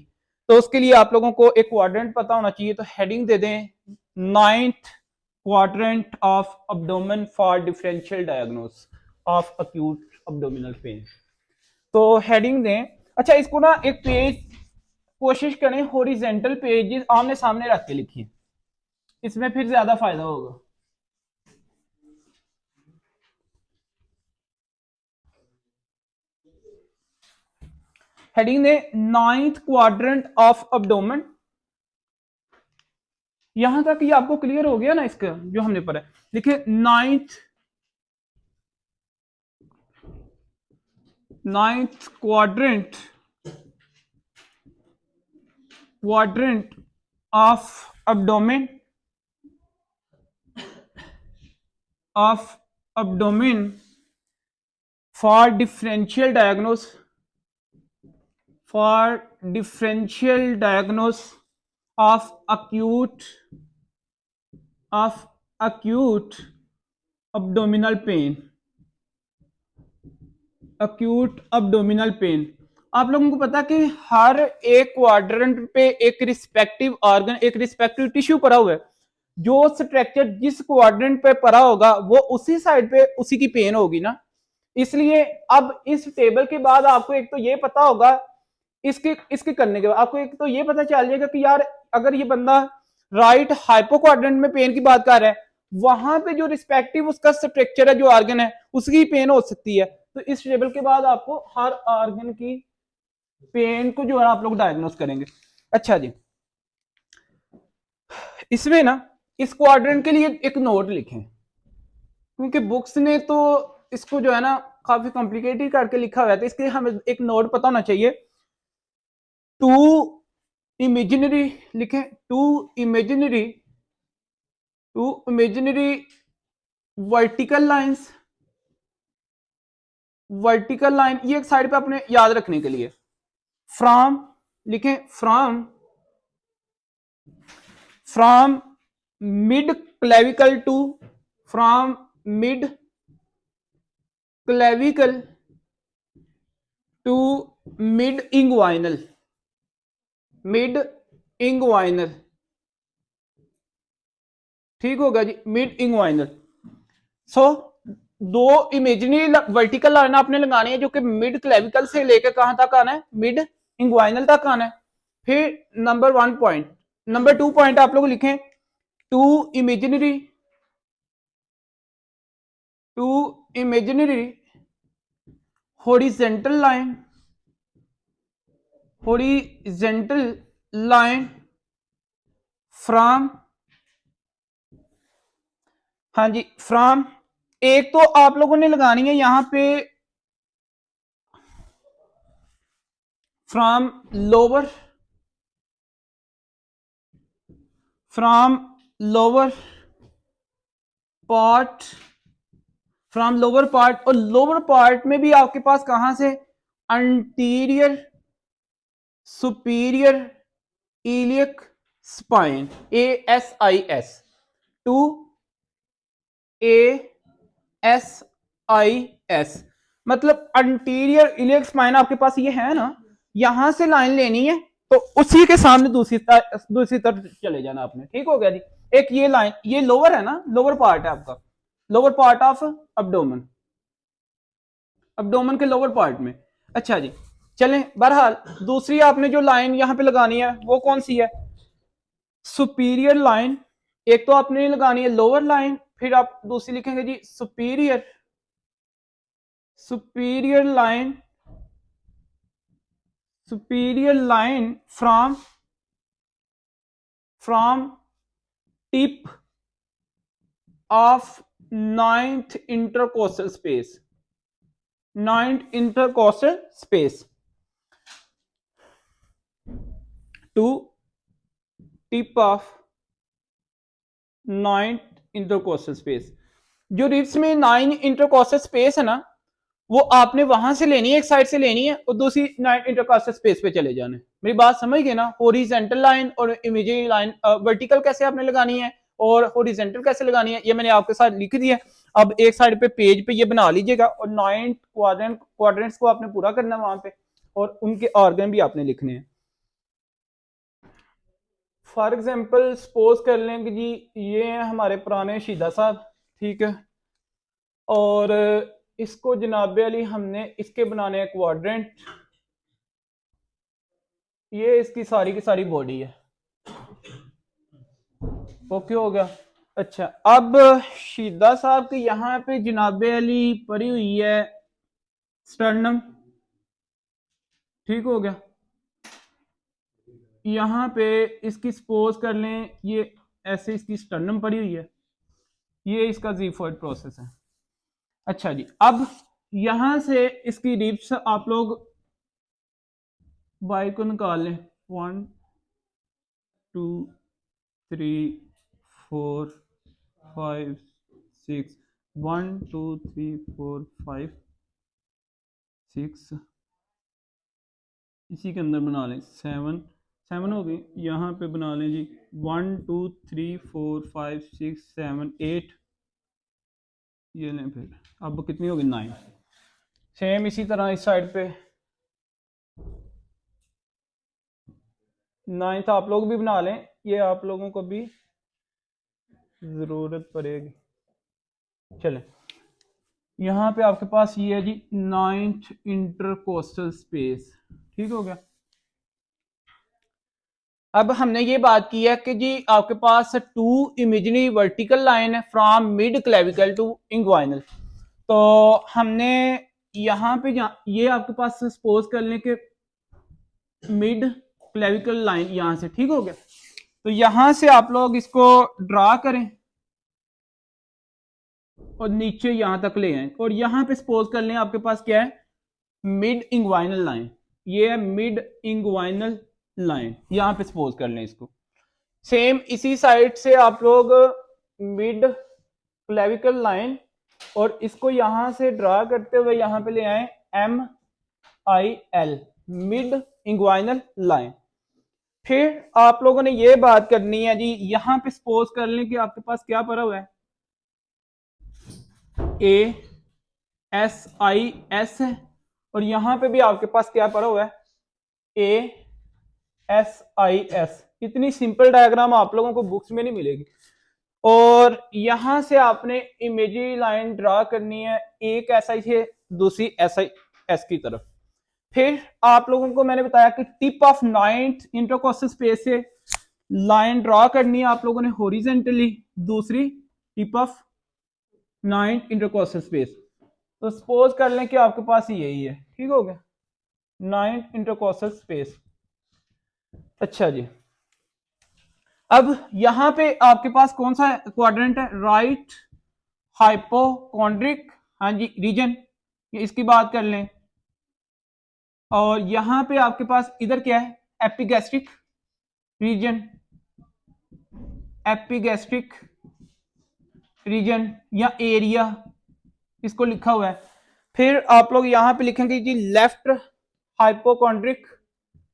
तो उसके लिए आप लोगों को एक क्वाड्रेंट पता होना चाहिए, तो हेडिंग दे दें 9th quadrant of abdomen for differential diagnose of acute abdominal pain. तो हेडिंग दें। अच्छा, इसको ना एक पेज कोशिश करें हॉरिजेंटल पेज आमने सामने रख के लिखिए, इसमें फिर ज्यादा फायदा होगा। हेडिंग दें 9th क्वाड्रेंट ऑफ एब्डोमेन। यहां तक ये आपको क्लियर हो गया ना, इसका जो हमने पढ़ा है। देखिए 9th quadrant of abdomen for differential diagnosis of acute abdominal pain। acute abdominal pain, आप लोगों को पता कि हर एक क्वाड्रेंट पे एक रिस्पेक्टिव ऑर्गन, एक रिस्पेक्टिव टिश्यू पड़ा हुआ है। जो स्ट्रक्चर जिस क्वाड्रेंट पे पड़ा होगा वो उसी साइड पे उसी की पेन होगी ना। इसलिए अब इस टेबल के बाद आपको एक तो ये पता होगा, इसके करने के बाद आपको एक तो ये पता चल जाएगा कि यार अगर ये बंदा राइट हाइपोक्वाड्रेंट में पेन की बात कर रहा है, वहां पे जो रिस्पेक्टिव उसका स्ट्रक्चर है, जो ऑर्गन है, उसकी पेन हो सकती है। तो इस टेबल के बाद आपको हर ऑर्गन की पेन को जो है आप लोग डायग्नोस करेंगे। अच्छा जी, इसमें ना इस क्वाड्रेंट के लिए एक नोट लिखें, क्योंकि बुक्स ने तो इसको जो है ना काफी कॉम्प्लिकेटेड करके लिखा हुआ है, तो इसके लिए हमें एक नोट पता होना चाहिए। टू इमेजिनरी लिखें, टू इमेजिनरी वर्टिकल लाइन, ये एक साइड पे अपने याद रखने के लिए। फ्रॉम लिखें, from mid clavicle to mid inguinal, ठीक होगा जी, मिड इंग्वाइनल। सो दो इमेजिनरी वर्टिकल लाइन आपने लगानी है जो कि मिड क्लेविकल से लेकर कहां तक आना है, मिड इंग्वाइनल तक आना है। फिर नंबर 1 पॉइंट, नंबर 2 पॉइंट आप लोग लिखें, two imaginary horizontal line from, हाँ जी, फ्रॉम, एक तो आप लोगों ने लगानी है यहां पे फ्रॉम लोअर पार्ट, और लोअर पार्ट में भी आपके पास कहां से, anterior superior iliac spine, ASIS, to ASIS, मतलब अंटीरियर इलियक स्पाइन आपके पास ये है ना, यहां से लाइन लेनी है तो उसी के सामने दूसरी तरफ चले जाना आपने, ठीक हो गया जी। एक ये लाइन, ये लोअर है ना, लोअर पार्ट है आपका, लोअर पार्ट ऑफ एब्डोमेन के लोअर पार्ट में। अच्छा जी, चलें, बहरहाल दूसरी आपने जो लाइन यहां पे लगानी है वो कौन सी है, सुपीरियर लाइन। एक तो आपने लगानी है लोअर लाइन, फिर आप दूसरी लिखेंगे जी superior line from tip of 9th intercostal space to tip of 9th intercostal space। जो रिब्स में 9 इंटरकोस्टल स्पेस है ना, वो आपने वहां से लेनी है, एक साइड से लेनी है और दूसरी 9 इंटरकॉस्टल स्पेस पे चले जाने। मेरी बात समझ गए ना? हॉरिजॉन्टल लाइन और इमेजिनरी लाइन, वर्टिकल कैसे आपने लगानी है और हॉरिजॉन्टल कैसे लगानी है, ये मैंने आपके साथ लिख दिया। अब एक साइड पे पेज पे ये बना लीजिएगा और 9 क्वाड्रेंट्स को आपने पूरा करना है वहां पे, और उनके ऑर्गन भी आपने लिखने हैं। फॉर एग्जाम्पल सपोज कर लें कि जी ये हैं हमारे पुराने शीदा साहब, ठीक है, और इसको जनाब अली हमने इसके बनाने हैं क्वाड्रेंट, ये इसकी सारी की सारी बॉडी है। ओके हो गया। अच्छा, अब शीदा साहब के यहाँ पे जनाब अली पड़ी हुई है स्टर्नम, ठीक हो गया। यहाँ पे इसकी सपोज कर लें ये ऐसे इसकी स्टर्नम पड़ी हुई है, ये इसका ज़ीफॉइड प्रोसेस है। अच्छा जी, अब यहां से इसकी रिप्स आप लोग बाई को निकाल लें, 1 2 3 4 5 6, 1 2 3 4 5 6, इसी के अंदर बना लें 7 हो गई। यहाँ पे बना लें जी 1 2 3 4 5 6 7 8, ये लें फिर, अब कितनी होगी 9। सेम इसी तरह इस साइड पे 9 आप लोग भी बना लें, ये आप लोगों को भी ज़रूरत पड़ेगी। चलें, यहाँ पे आपके पास ये है जी 9th इंटरकोस्टल स्पेस, ठीक हो गया। अब हमने ये बात की है कि जी आपके पास 2 इमेजिनरी वर्टिकल लाइन है from mid clavicle to inguinal, तो हमने यहाँ पे ये आपके पास सपोज कर लें कि मिड क्लेविकल लाइन यहाँ से, ठीक हो गया। तो यहाँ से आप लोग इसको ड्रा करें और नीचे यहां तक ले आए, और यहां पे सपोज कर लें आपके पास क्या है, मिड इंग्वाइनल लाइन, ये है मिड इंग्वाइनल लाइन, यहां पे सपोज कर लें इसको। सेम इसी साइड से आप लोग मिड क्लेविकल लाइन, और इसको यहां से ड्रा करते हुए यहां पे ले आए MIL, मिड इंग्वाइनल लाइन। फिर आप लोगों ने ये बात करनी है जी, यहां पे सपोज कर लें कि आपके पास क्या पड़ा हुआ है, ASIS है, और यहां पे भी आपके पास क्या पड़ा हुआ है ASIS। इतनी सिंपल डायग्राम आप लोगों को बुक्स में नहीं मिलेगी। और यहां से आपने इमेजिनरी लाइन ड्रा करनी है, एक SI से दूसरी SIS की तरफ। फिर आप लोगों को मैंने बताया कि tip of 9th intercostal space से लाइन ड्रा करनी है आप लोगों ने हॉरिजॉन्टली, दूसरी tip of 9th intercostal space. तो सपोज कर लें कि आपके पास यही है, ठीक हो गया, 9th इंटरकोस्टल स्पेस। अच्छा जी, अब यहां पे आपके पास कौन सा क्वाड्रेंट है, राइट हाइपोकॉन्ड्रिक, हाँ जी रीजन, इसकी बात कर लें। और यहां पे आपके पास इधर क्या है, एपिगैस्ट्रिक रीजन, एपिगैस्ट्रिक रीजन या एरिया, इसको लिखा हुआ है। फिर आप लोग यहां पे लिखेंगे जी left hypochondriac,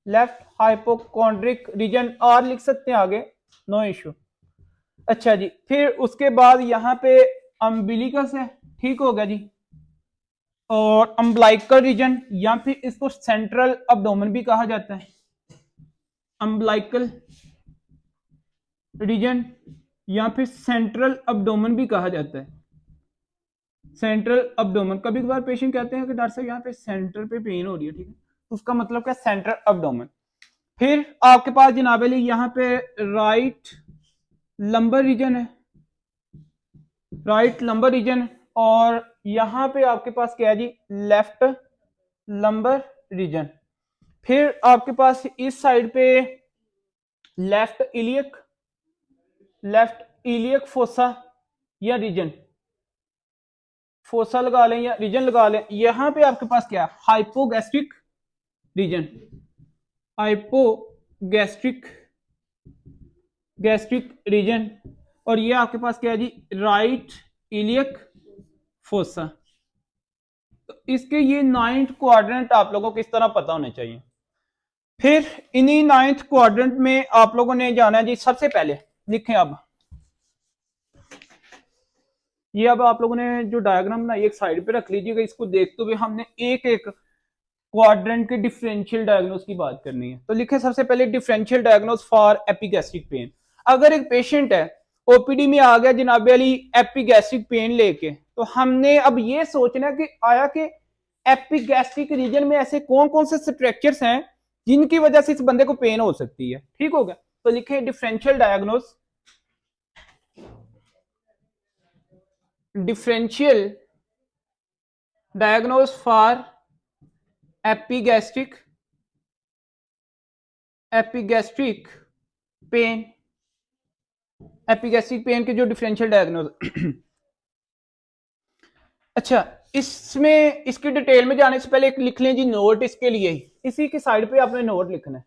left hypochondriac region, और लिख सकते हैं आगे, नो इशू। अच्छा जी, फिर उसके बाद यहाँ पे अम्बिलिकस है, ठीक होगा जी, और अम्बलाइकल रीजन, या फिर इसको सेंट्रल अब्डोमेन भी कहा जाता है, अम्बलाइकल रीजन या फिर सेंट्रल अब्डोमेन भी कहा जाता है, सेंट्रल अब्डोमेन। कभी कभार पेशेंट कहते हैं कि डॉक्टर साहब यहाँ पे सेंटर पे पेन हो रही है, ठीक है, उसका मतलब क्या, सेंट्रल अब्डोमेन। फिर आपके पास जनाब अली यहाँ पे राइट लंबर रीजन है, राइट लंबर रीजन, और यहाँ पे आपके पास क्या है जी, लेफ्ट लंबर रीजन। फिर आपके पास इस साइड पे left iliac, left iliac fossa या रीजन, फोसा लगा लें या रीजन लगा लें। यहां पे आपके पास क्या है, hypogastric region, hypogastric gastric region, और ये आपके पास क्या है जी, राइट इलियक फोसा। तो इसके ये 9th क्वाड्रेंट आप लोगों को इस तरह पता होने चाहिए। फिर इन्हीं 9th क्वाड्रेंट में आप लोगों ने जाना है जी, सबसे पहले लिखें अब ये, अब आप लोगों ने जो डायग्राम बनाई एक साइड पे रख लीजिएगा, इसको देखते हुए हमने एक एक क्वाड्रेंट के डिफरेंशियल डायग्नोस की बात करनी है। तो लिखें सबसे पहले differential diagnosis for epigastric pen. अगर एक पेशेंट है ओपीडी में आ गया जनाबे अली एपिगैस्ट्रिक पेन लेके, तो हमने अब ये सोचना कि आया कि एपिगैस्ट्रिक रीजन में ऐसे कौन कौन से स्ट्रक्चर्स हैं जिनकी वजह से इस बंदे को पेन हो सकती है। ठीक हो गया, तो लिखे differential diagnose, differential diagnosis for epigastric pen, epigastric pain के जो डिफरेंशियल डायग्नोस। अच्छा, इसमें इसकी डिटेल में जाने से पहले एक लिख लें जी नोट इसके लिए ही, इसी की साइड पे आपने नोट लिखना है।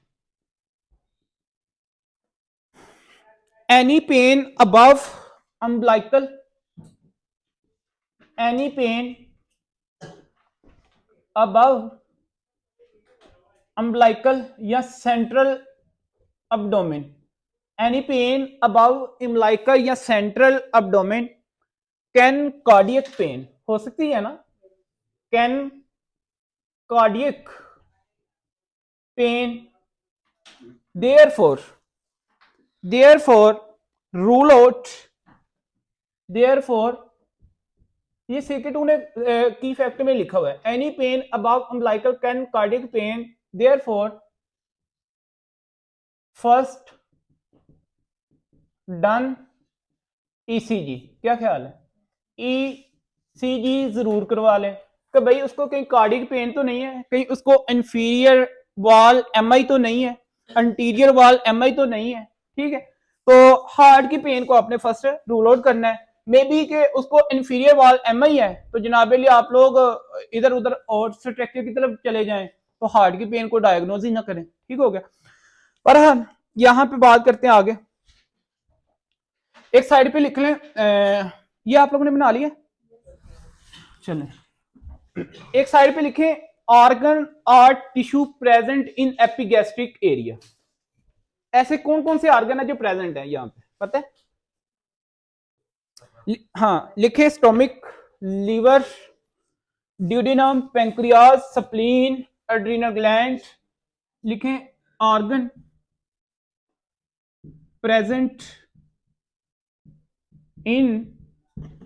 Any pain above umbilical, any pain above umbilical या central abdomen, any pain above umbilical या central abdomen can cardiac pain हो सकती है ना, can cardiac pain, therefore rule out, therefore ये CK2 ने की फैक्टर में लिखा हुआ है, any pain above umbilical can cardiac pain, therefore first done ECG। क्या ख्याल है, ECG जरूर करवा लें कि भाई उसको कहीं कार्डियक पेन तो नहीं है, कहीं उसको इंफीरियर वॉल MI तो नहीं है, अंटीरियर वॉल MI तो नहीं है। ठीक है, तो हार्ट की पेन को आपने फर्स्ट रूल आउट करना है। मे बी के उसको इंफीरियर वॉल MI है, तो जनाबे लिए आप लोग इधर उधर और स्ट्रक्चर की तरफ चले जाएं, तो हार्ट की पेन को डायग्नोज ही ना करें। ठीक हो गया, पर हम यहां पे बात करते हैं आगे। एक साइड पे लिख लें, ये आप लोगों ने बना लिया, चलें एक साइड पे लिखें ऑर्गन और tissue present in epigastric area. ऐसे कौन कौन से ऑर्गन है जो प्रेजेंट है यहाँ पे पता है? हाँ, लिखे stomach, liver, duodenum, pancreas, spleen, adrenal gland. लिखें organ present in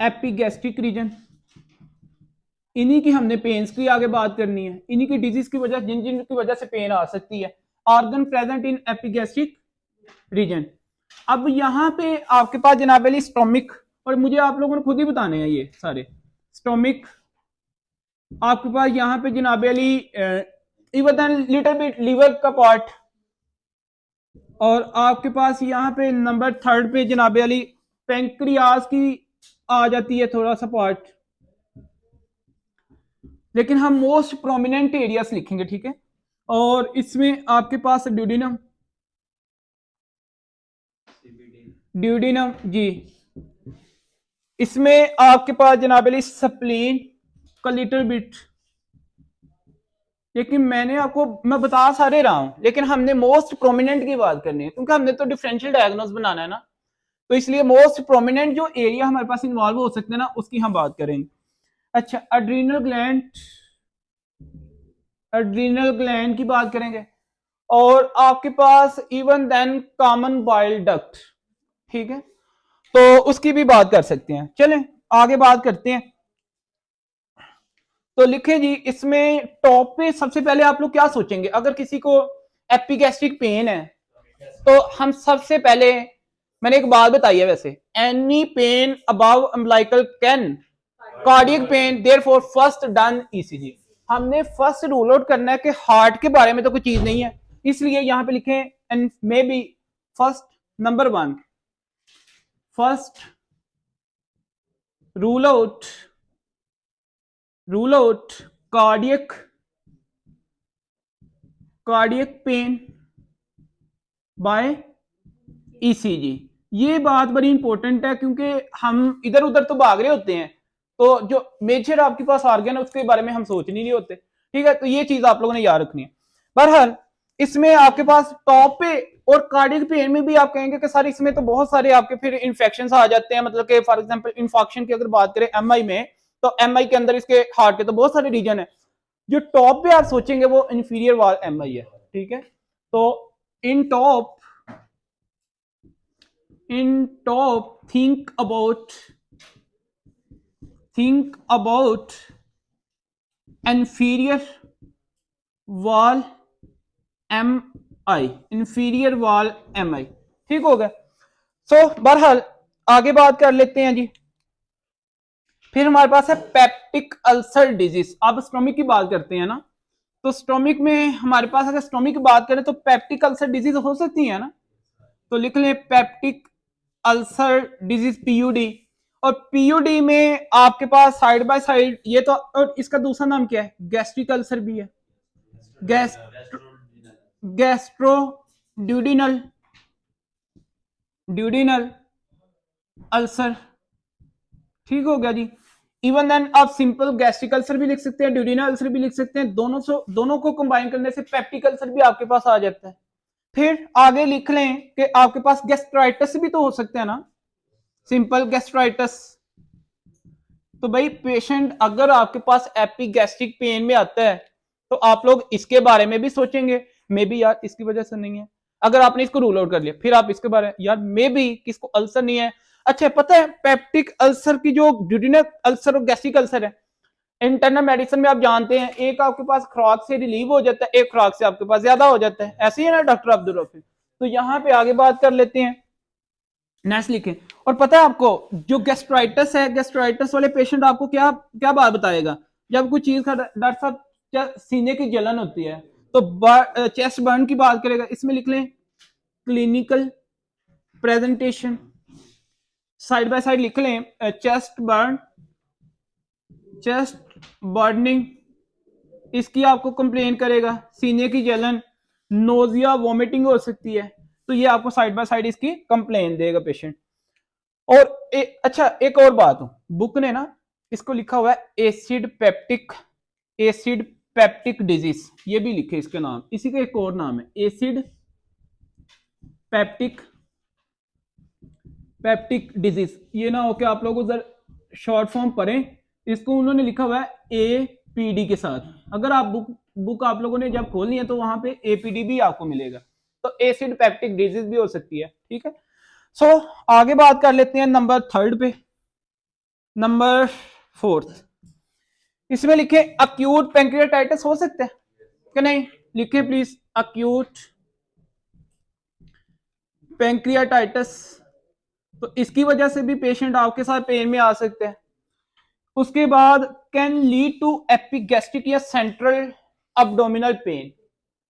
epigastric region. इन्हीं की हमने पेन्स की आगे बात करनी है, इन्हीं की डिजीज की वजह, जिन जिन की वजह से पेन आ सकती है। Organ present in epigastric reason. अब यहाँ पे आपके पास जनाब अली स्टोमिक, और मुझे आप लोगों ने खुद ही बताने हैं ये सारे। स्टोमिक आपके पास यहाँ पे जनाब Ali even little bit liver का पार्ट, और आपके पास यहाँ पे नंबर 3 पे जनाब अली पेंक्रियाज की आ जाती है थोड़ा सा पार्ट, लेकिन हम मोस्ट प्रोमिनेंट एरियाज लिखेंगे। ठीक है, और इसमें आपके पास ड्यूडेनम, ड्यूडेनम जी, इसमें आपके पास जनाब अली स्प्लीन का लिटिल बिट, लेकिन मैंने आपको मैं बता सारे रहा हूं, लेकिन हमने मोस्ट प्रोमिनेंट की बात करनी है क्योंकि हमने तो डिफरेंशियल डायग्नोस बनाना है ना, तो इसलिए मोस्ट प्रोमिनेंट जो एरिया हमारे पास इन्वॉल्व हो सकते हैं ना उसकी हम बात करेंगे। अच्छा, एड्रीनल ग्लैंड, एड्रीनल ग्लैंड की बात करेंगे, और आपके पास even then common bile duct. ठीक है, तो उसकी भी बात कर सकते हैं। चलें आगे बात करते हैं। तो लिखे जी, इसमें टॉप पे सबसे पहले आप लोग क्या सोचेंगे अगर किसी को एपिगैस्ट्रिक पेन है, तो हम सबसे पहले, मैंने एक बात बताई है वैसे, any pain above umbilical can cardiac pain, therefore first done ECG। हमने फर्स्ट रूल आउट करना है कि हार्ट के बारे में तो कोई चीज नहीं है, इसलिए यहां पे लिखें and maybe first number 1 first rule out cardiac pain by ECG। ये बात बड़ी इंपॉर्टेंट है क्योंकि हम इधर उधर तो भाग रहे होते हैं, तो जो मेजर आपके पास ऑर्गन है उसके बारे में हम सोच नहीं होते, ठीक है। तो ये चीज आप लोगों ने याद रखनी है। बहरहाल इसमें आपके पास टॉप पे और कार्डियक पेन में भी आप कहेंगे कि सर इसमें तो बहुत सारे आपके फिर इन्फेक्शन आ जाते हैं, मतलब कि फॉर एग्जांपल इन्फेक्शन की अगर बात करें एमआई में, तो एमआई के अंदर इसके हार्ट के तो बहुत सारे रीजन है। जो टॉप पे आप सोचेंगे वो इंफीरियर वॉल एमआई है, ठीक है। तो इन top think about inferior wall MI, inferior wall MI, ठीक हो गया। सो बहरहाल आगे बात कर लेते हैं जी। फिर हमारे पास है पेप्टिक अल्सर डिजीज। अब स्टोमिक की बात करते हैं ना, तो स्टोमिक में हमारे पास अगर स्टोमिक की बात करें तो पेप्टिक अल्सर डिजीज हो सकती है ना, तो लिख लें पेप्टिक अल्सर डिजीज पीयूडी। और पीयूडी में आपके पास साइड बाय साइड ये तो, और इसका दूसरा नाम क्या है, गैस्ट्रिक अल्सर भी है, गैस्ट्रोड्यूडिनल अल्सर, ठीक हो गया जी। इवन देन आप सिंपल गैस्ट्रिक अल्सर भी लिख सकते हैं, ड्यूडिनल अल्सर भी लिख सकते हैं, दोनों को कंबाइन करने से पेप्टिक अल्सर भी आपके पास आ जाता है। फिर आगे लिख लें कि आपके पास गैस्ट्राइटिस भी तो हो सकते हैं ना, सिंपल गैस्ट्राइटिस। तो भाई पेशेंट अगर आपके पास एपिगैस्ट्रिक पेन में आता है तो आप लोग इसके बारे में भी सोचेंगे, मे बी यार इसकी वजह से नहीं है। अगर आपने इसको रूल आउट कर लिया फिर आप इसके बारे में यार मे बी किसको अल्सर नहीं है। अच्छा पता है पेप्टिक अल्सर की जो ड्यूडिनल अल्सर और गैस्ट्रिक अल्सर है, इंटरनल मेडिसिन में आप जानते हैं एक आपके पास खुराक से रिलीव हो जाता है, एक खुराक से आपके पास ज्यादा हो जाता है, ऐसे ही है ना डॉक्टर अब्दुल रफी। तो यहाँ पे आगे बात कर लेते हैं, नेक्स्ट लिखें। और पता है आपको जो गैस्ट्राइटिस है, गैस्ट्राइटिस वाले पेशेंट आपको क्या क्या बात बताएगा, जब कोई चीज का डॉक्टर साहब सीने की जलन होती है तो चेस्ट बर्न की बात करेगा। इसमें लिख लें clinical presentation, side by side लिख लें चेस्ट बर्न, चेस्ट बर्निंग, इसकी आपको कंप्लेन करेगा, सीने की जलन, नोजिया वोमिटिंग हो सकती है, तो ये आपको साइड बाय साइड इसकी कंप्लेन देगा पेशेंट। और अच्छा एक और बात, बुक ने ना इसको लिखा हुआ है एसिड पेप्टिक डिजीज, ये भी लिखे इसका नाम, इसी का एक और नाम है एसिड पेप्टिक डिजीज। ये ना हो कि आप लोग उधर शॉर्ट फॉर्म पढ़ें, इसको उन्होंने लिखा हुआ है एपीडी के साथ। अगर आप बुक आप लोगों ने जब खोलनी है तो वहां पे एपीडी भी आपको मिलेगा, तो एसिड पेप्टिक डिजीज भी हो सकती है, ठीक है। सो आगे बात कर लेते हैं नंबर 3 पे, नंबर 4 इसमें लिखे अक्यूट पैंक्रियाटाइटिस हो सकता है कि नहीं, लिखे प्लीज अक्यूट पैंक्रियाटाइटिस। तो इसकी वजह से भी पेशेंट आपके साथ पेन में आ सकते हैं। उसके बाद कैन लीड टू एपिगैस्ट्रिक या सेंट्रल अब्डोमिनल पेन,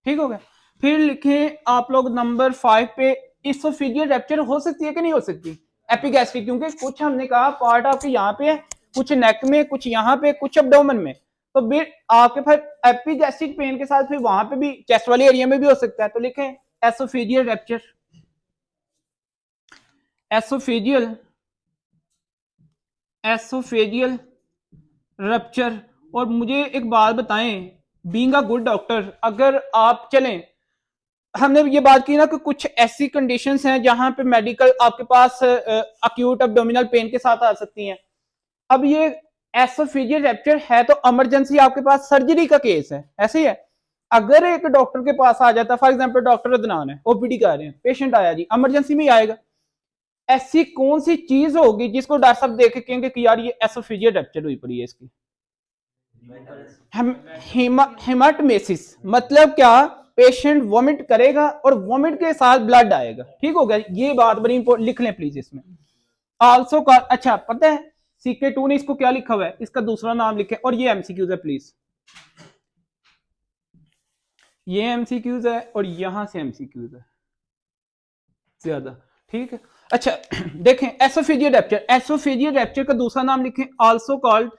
ठीक हो गया। फिर लिखे आप लोग नंबर 5 पे इसोफेजियल रैप्चर हो सकती है कि नहीं हो सकती एपिगैस्ट्रिक, क्योंकि कुछ हमने कहा पार्ट आपके यहाँ पे है, कुछ नेक में, कुछ यहाँ पे, कुछ एब्डोमेन में, तो फिर आपके पास एपिगैस्ट्रिक पेन के साथ फिर वहां पे भी चेस्ट वाले एरिया में भी हो सकता है। तो लिखें एसोफेजियल रैप्चर, एसोफेजियल रप्चर। और मुझे एक बात बताएं, बीइंग अ गुड डॉक्टर, अगर आप चलें, हमने ये बात की ना कि कुछ ऐसी कंडीशंस हैं जहां पे मेडिकल आपके पास अक्यूट एब्डोमिनल पेन के साथ आ सकती हैं। अब ये एसोफेजियल रप्चर है तो इमरजेंसी आपके पास सर्जरी का केस है, ऐसे ही है। अगर एक डॉक्टर के पास आ जाता, फॉर एग्जांपल डॉक्टर अदनान है, ओपीडी कर रहे हैं, पेशेंट आया जी, इमरजेंसी में आएगा, ऐसी कौन सी चीज होगी जिसको डॉक्टर साहब देख के कहेंगे कि यार ये एसोफेजियल रप्चर हुई पड़ी है इसकी, हेमाटमेसिस, मतलब क्या, पेशेंट वॉमिट करेगा और वॉमिट के साथ ब्लड आएगा, ठीक हो गया। ये बात बड़ी इंपॉर्टेंट, लिख लें प्लीज इसमें आल्सो का। अच्छा पता है CK2 ने इसको क्या लिखा हुआ है, इसका दूसरा नाम लिखे, और ये MCQs है प्लीज, ये MCQs है और यहां से MCQs है ज्यादा, ठीक है। अच्छा देखें एसोफेजियल रप्चर, एसोफेजियल रप्चर का दूसरा नाम लिखें आल्सो कॉल्ड,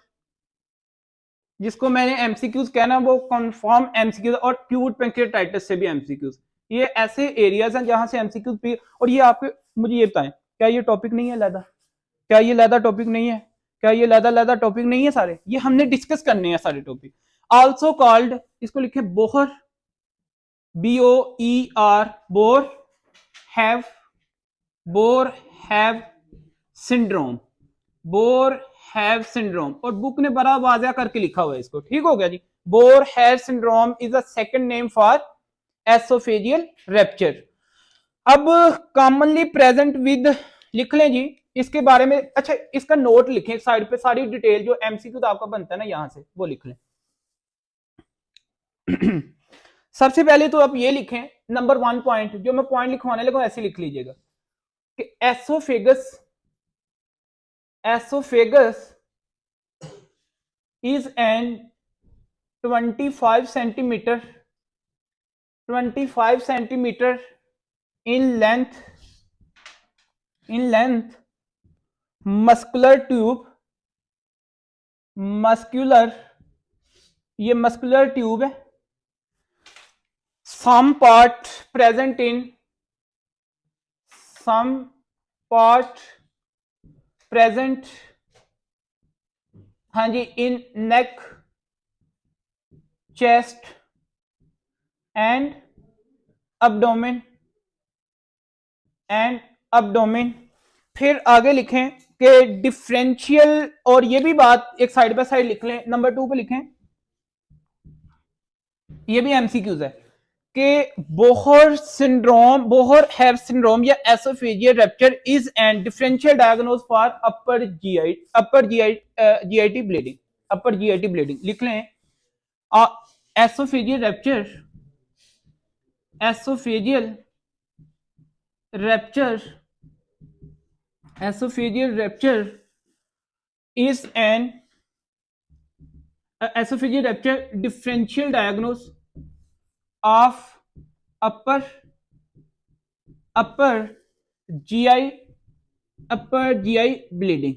जिसको मैंने MCQs कहना वो कन्फर्म MCQs, और एक्यूट पैंक्रियाटाइटिस से भी MCQs। ये ऐसे एरियाज हैं जहां से MCQs भी। और ये आपके, मुझे ये बताएं क्या ये टॉपिक नहीं है लैदा, क्या ये लैदा टॉपिक नहीं है क्या ये लदा टॉपिक नहीं है सारे, ये हमने डिस्कस करने हैं सारे टॉपिक। आल्सो कॉल्ड, इसको लिखे Bohr, BOER, bore have syndrome, bore have syndrome, और बुक ने बड़ा वाज़ह करके लिखा हुआ है इसको, ठीक हो गया जी। Boerhaave syndrome is a second name for oesophageal rupture. अब कॉमनली प्रेजेंट विद, लिख लें जी इसके बारे में। अच्छा, इसका नोट लिखें साइड पे, सारी डिटेल जो MCQ तो आपका बनता है ना यहां से, वो लिख लें। सबसे पहले तो आप ये लिखें नंबर 1 पॉइंट, जो मैं पॉइंट लिखवाने लगा ऐसे लिख लीजिएगा कि oesophagus is an 25 centimetre in length muscular tube, ये मस्कुलर ट्यूब है। some part present हाँ जी in neck, chest and abdomen फिर आगे लिखें कि डिफरेंशियल, और ये भी बात एक साइड बाय साइड लिख लें, नंबर 2 पे लिखें, ये भी MCQs है कि बोहर हैव सिंड्रोम या oesophageal rupture is an differential diagnose for upper GIT bleeding, लिख लें oesophageal rupture is an esophageal rupture differential diagnosis of upper GI bleeding।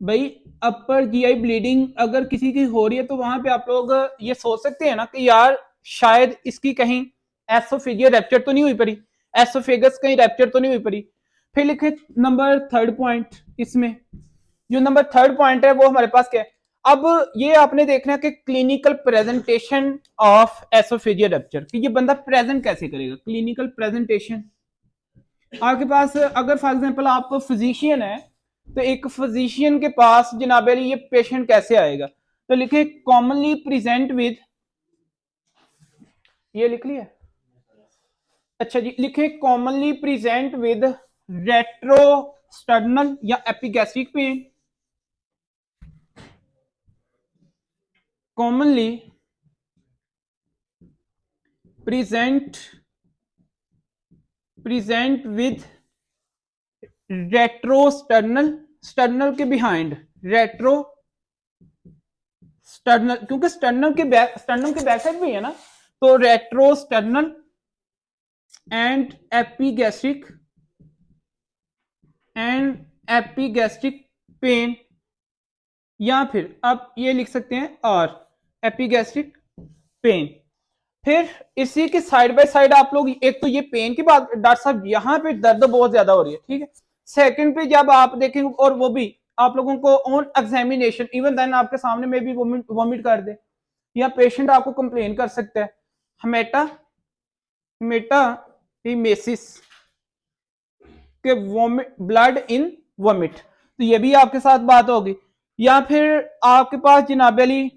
भाई अपर GI ब्लीडिंग अगर किसी की हो रही है तो वहां पे आप लोग ये सोच सकते हैं ना कि यार शायद इसकी कहीं एसोफेजियल रप्चर तो नहीं हुई पड़ी, एसोफेगस कहीं रप्चर तो नहीं हुई पड़ी। फिर लिखे नंबर 3 पॉइंट, इसमें जो नंबर 3 पॉइंट है वो हमारे पास क्या है। अब ये आपने देखना है कि clinical presentation of oesophageal rupture, कि ये बंदा प्रेजेंट कैसे करेगा, क्लिनिकल प्रेजेंटेशन। आपके पास अगर फॉर एग्जांपल आप फिजिशियन है तो एक फिजिशियन के पास जनाब ये पेशेंट कैसे आएगा, तो लिखे कॉमनली प्रेजेंट विद, ये लिख लिया, अच्छा जी, लिखे कॉमनली प्रेजेंट विद रेट्रोस्टर्नल या epigastric pain, commonly present with sternal के behind, sternal, क्योंकि sternum के बैक साइड भी है ना, तो रेट्रोस्टर्नल एंड एपिगैस्ट्रिक पेन, या फिर आप ये लिख सकते हैं और एपिगैस्ट्रिक पेन। फिर इसी के साइड बाय साइड आप लोग, एक तो ये पेन की बात, डॉक्टर साहब यहाँ पे दर्द बहुत ज्यादा हो रही है, ठीक है। सेकंड पे जब आप देखेंगे, और वो भी आप लोगों को ऑन एग्जामिनेशन, इवन देन आपके सामने में भी वोमिट कर दे, या पेशेंट आपको कंप्लेन कर सकता है हेमेटाइमेसिस के वोमिट, ब्लड इन वोमिट, तो ये भी आपके साथ बात होगी। या फिर आपके पास जनाब अली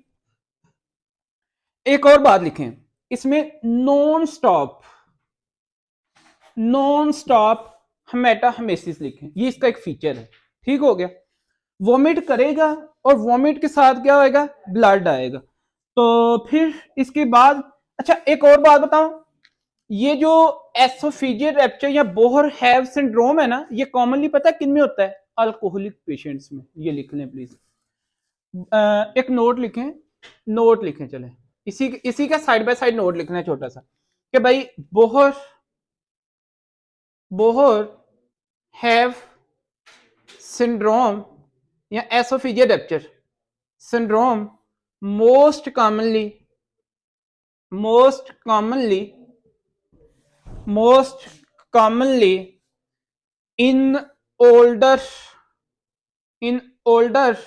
एक और बात लिखें, इसमें नॉन स्टॉप हेमेटाइमेसिस लिखें, ये इसका एक फीचर है, ठीक हो गया। वोमिट करेगा और वोमिट के साथ क्या होएगा, ब्लड आएगा। तो फिर इसके बाद, अच्छा एक और बात बताऊं, ये जो एसोफेजियल रप्चर या बोहर हैव सिंड्रोम है ना, ये कॉमनली पता है किन में होता है, अल्कोहलिक पेशेंट्स में। ये लिख लें प्लीज, एक नोट लिखें चले, इसी का साइड बाय साइड नोट लिखना है छोटा सा, कि भाई बोहर हैव सिंड्रोम या oesophageal rupture syndrome most commonly in older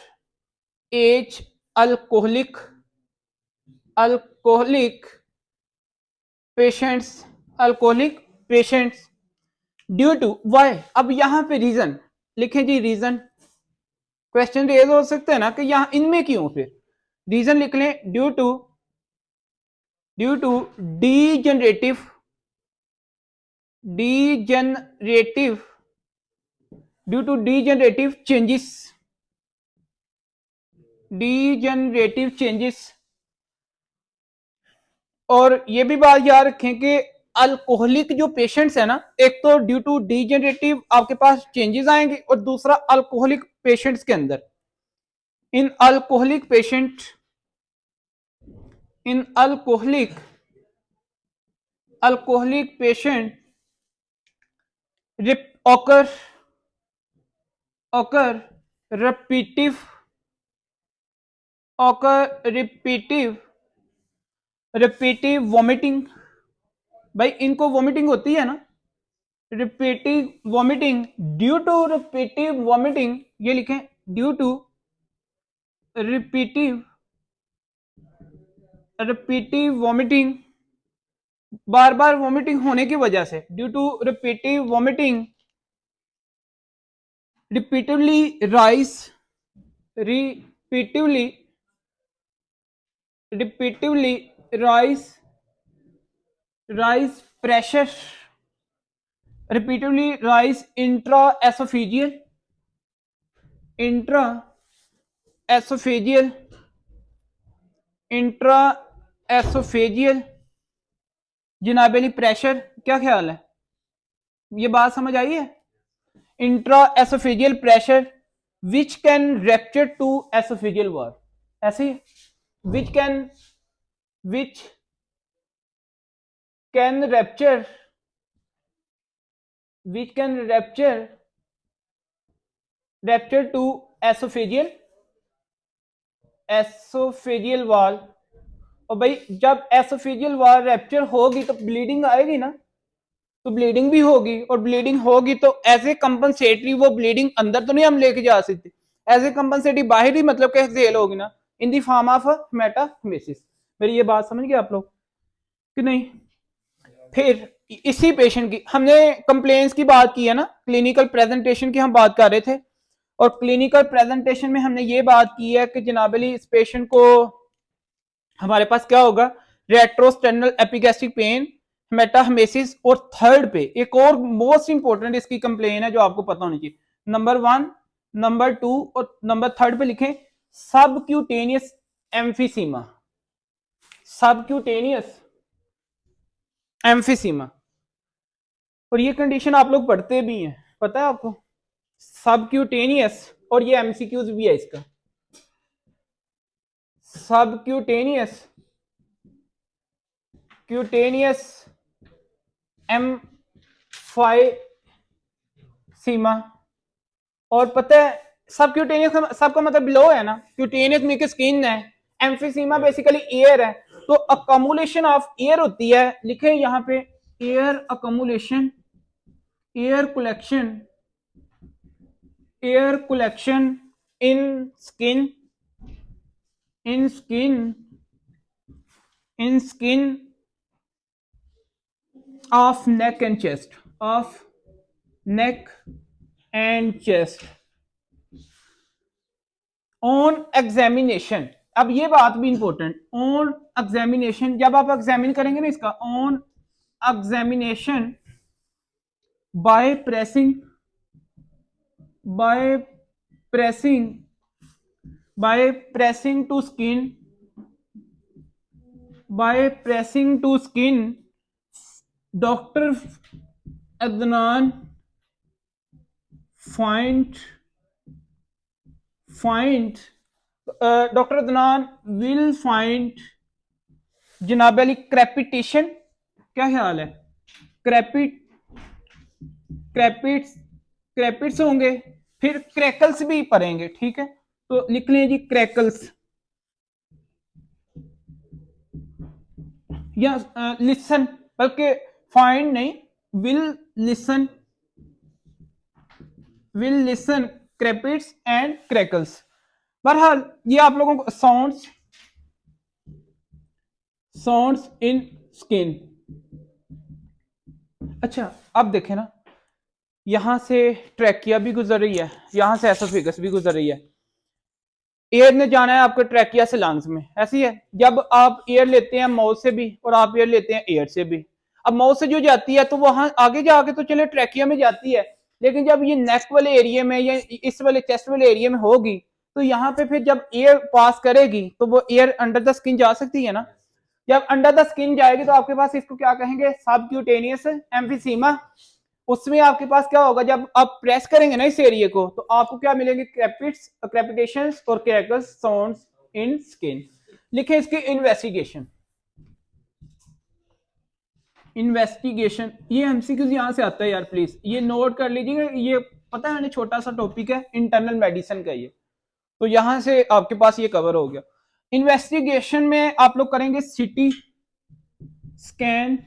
age alcoholic patients due to why. अब यहां पे रीजन लिखें जी, रीजन क्वेश्चन रेज हो सकता है ना कि यहां इनमें क्यों, फिर रीजन लिख लें, ड्यू टू डीजनरेटिव चेंजेस। और ये भी बात याद रखें कि अल्कोहलिक जो पेशेंट्स है ना, एक तो ड्यू टू डीजनरेटिव आपके पास चेंजेस आएंगे, और दूसरा अल्कोहलिक पेशेंट्स के अंदर इन alcoholic patient occur repetitive vomiting. भाई इनको वॉमिटिंग होती है ना, repetitive vomiting. Due to repetitive vomiting, ये लिखें, ड्यू टू रिपीटिव वॉमिटिंग, बार बार वॉमिटिंग होने की वजह से, due to repetitive vomiting repetitively rise pressure, repeatedly rise intraesophageal जनाबेली प्रेशर। क्या ख्याल है, ये बात समझ आई है? Intraoesophageal pressure which can rupture to oesophageal wall, ऐसे which can rupture to oesophageal wall. और भाई जब एसोफेजियल वॉल रैप्चर होगी तो ब्लीडिंग आएगी ना, तो ब्लीडिंग भी होगी, और ब्लीडिंग होगी तो एज ए कंपनसेटरी वो ब्लीडिंग अंदर तो नहीं हम लेके जा सकते, एज ए कंपनसेटरी बाहर ही मतलब कैसे सेल होगी ना, इन दी फॉर्म ऑफ मेटामेसिस। मेरी ये बात समझ गए आप लोग कि नहीं? फिर इसी पेशेंट की हमने कंप्लेंट्स की बात की है ना, क्लिनिकल प्रेजेंटेशन की हम बात कर रहे थे, और क्लिनिकल प्रेजेंटेशन में हमने ये बात की है कि जनाबली इस पेशेंट को हमारे पास क्या होगा, रेट्रोस्टेनल एपिगैस्ट्रिक पेन, मेटामेसिस, और थर्ड पे एक और मोस्ट इंपोर्टेंट इसकी कंप्लेन है जो आपको पता होनी चाहिए, नंबर 1, नंबर 2 और नंबर 3 पे लिखें सबक्यूटेनियस एम्फीसीमा। और ये कंडीशन आप लोग पढ़ते भी हैं, पता है आपको, सबक्यूटेनियस, और ये एमसीक्यूज भी है इसका, सबक्यूटेनियस एम्फीसीमा। और पता है सबक्यूटेनियस सबका मतलब बिलो है ना, क्यूटेनियस में स्किन है, एम्फीसीमा बेसिकली एयर है, तो अकमुलेशन ऑफ एयर होती है, लिखे यहां पे air accumulation, air collection in skin of neck and chest on examination. अब ये बात भी इंपॉर्टेंट, ऑन एग्जामिनेशन, जब आप एग्जामिन करेंगे ना इसका, on examination by pressing to skin, doctor Adnan doctor Adnan will find जनाबली क्रेपिटेशन। क्या ख्याल है, क्रैपिट्स होंगे, फिर क्रैकल्स भी पढ़ेंगे, ठीक है? तो लिख लें जी क्रैकल्स, या लिसन, बल्कि फाइंड नहीं, विल लिसन क्रैपिट्स एंड क्रैकल्स। बहरहाल ये आप लोगों को साउंड्स इन स्किन। अच्छा अब देखें ना, यहां से ट्रैकिया भी गुजर रही है, यहां से एसोफेगस भी गुजर रही है। एयर ने जाना है आपके ट्रैकिया से लंग्स में, ऐसी है। जब आप एयर लेते हैं माउथ से भी और आप एयर लेते हैं एयर से भी, अब माउथ से जो जाती है तो वहां आगे जाके तो चले ट्रैकिया में जाती है, लेकिन जब ये नेक वाले एरिया में या इस वाले चेस्ट वाले एरिया में होगी तो यहाँ पे फिर जब एयर पास करेगी तो वो एयर अंडर द स्किन जा सकती है ना। जब अंडर द स्किन जाएगी तो आपके पास इसको क्या कहेंगे, सबक्यूटेनियस एम्फीसीमा। उसमें आपके पास क्या होगा, जब आप प्रेस करेंगे ना इस एरिया को तो आपको क्या मिलेंगे, क्रैपिट्स, क्रैपिटेशंस और क्रैकल्स साउंड्स इन स्किन। लिखे इसकी इन्वेस्टिगेशन। इन्वेस्टिगेशन ये एमसीक्यूज यहां से आता है यार, प्लीज ये नोट कर लीजिएगा। ये पता है मैंने छोटा सा टॉपिक है इंटरनल मेडिसिन का, ये तो यहां से आपके पास ये कवर हो गया। इन्वेस्टिगेशन में आप लोग करेंगे सीटी स्कैन,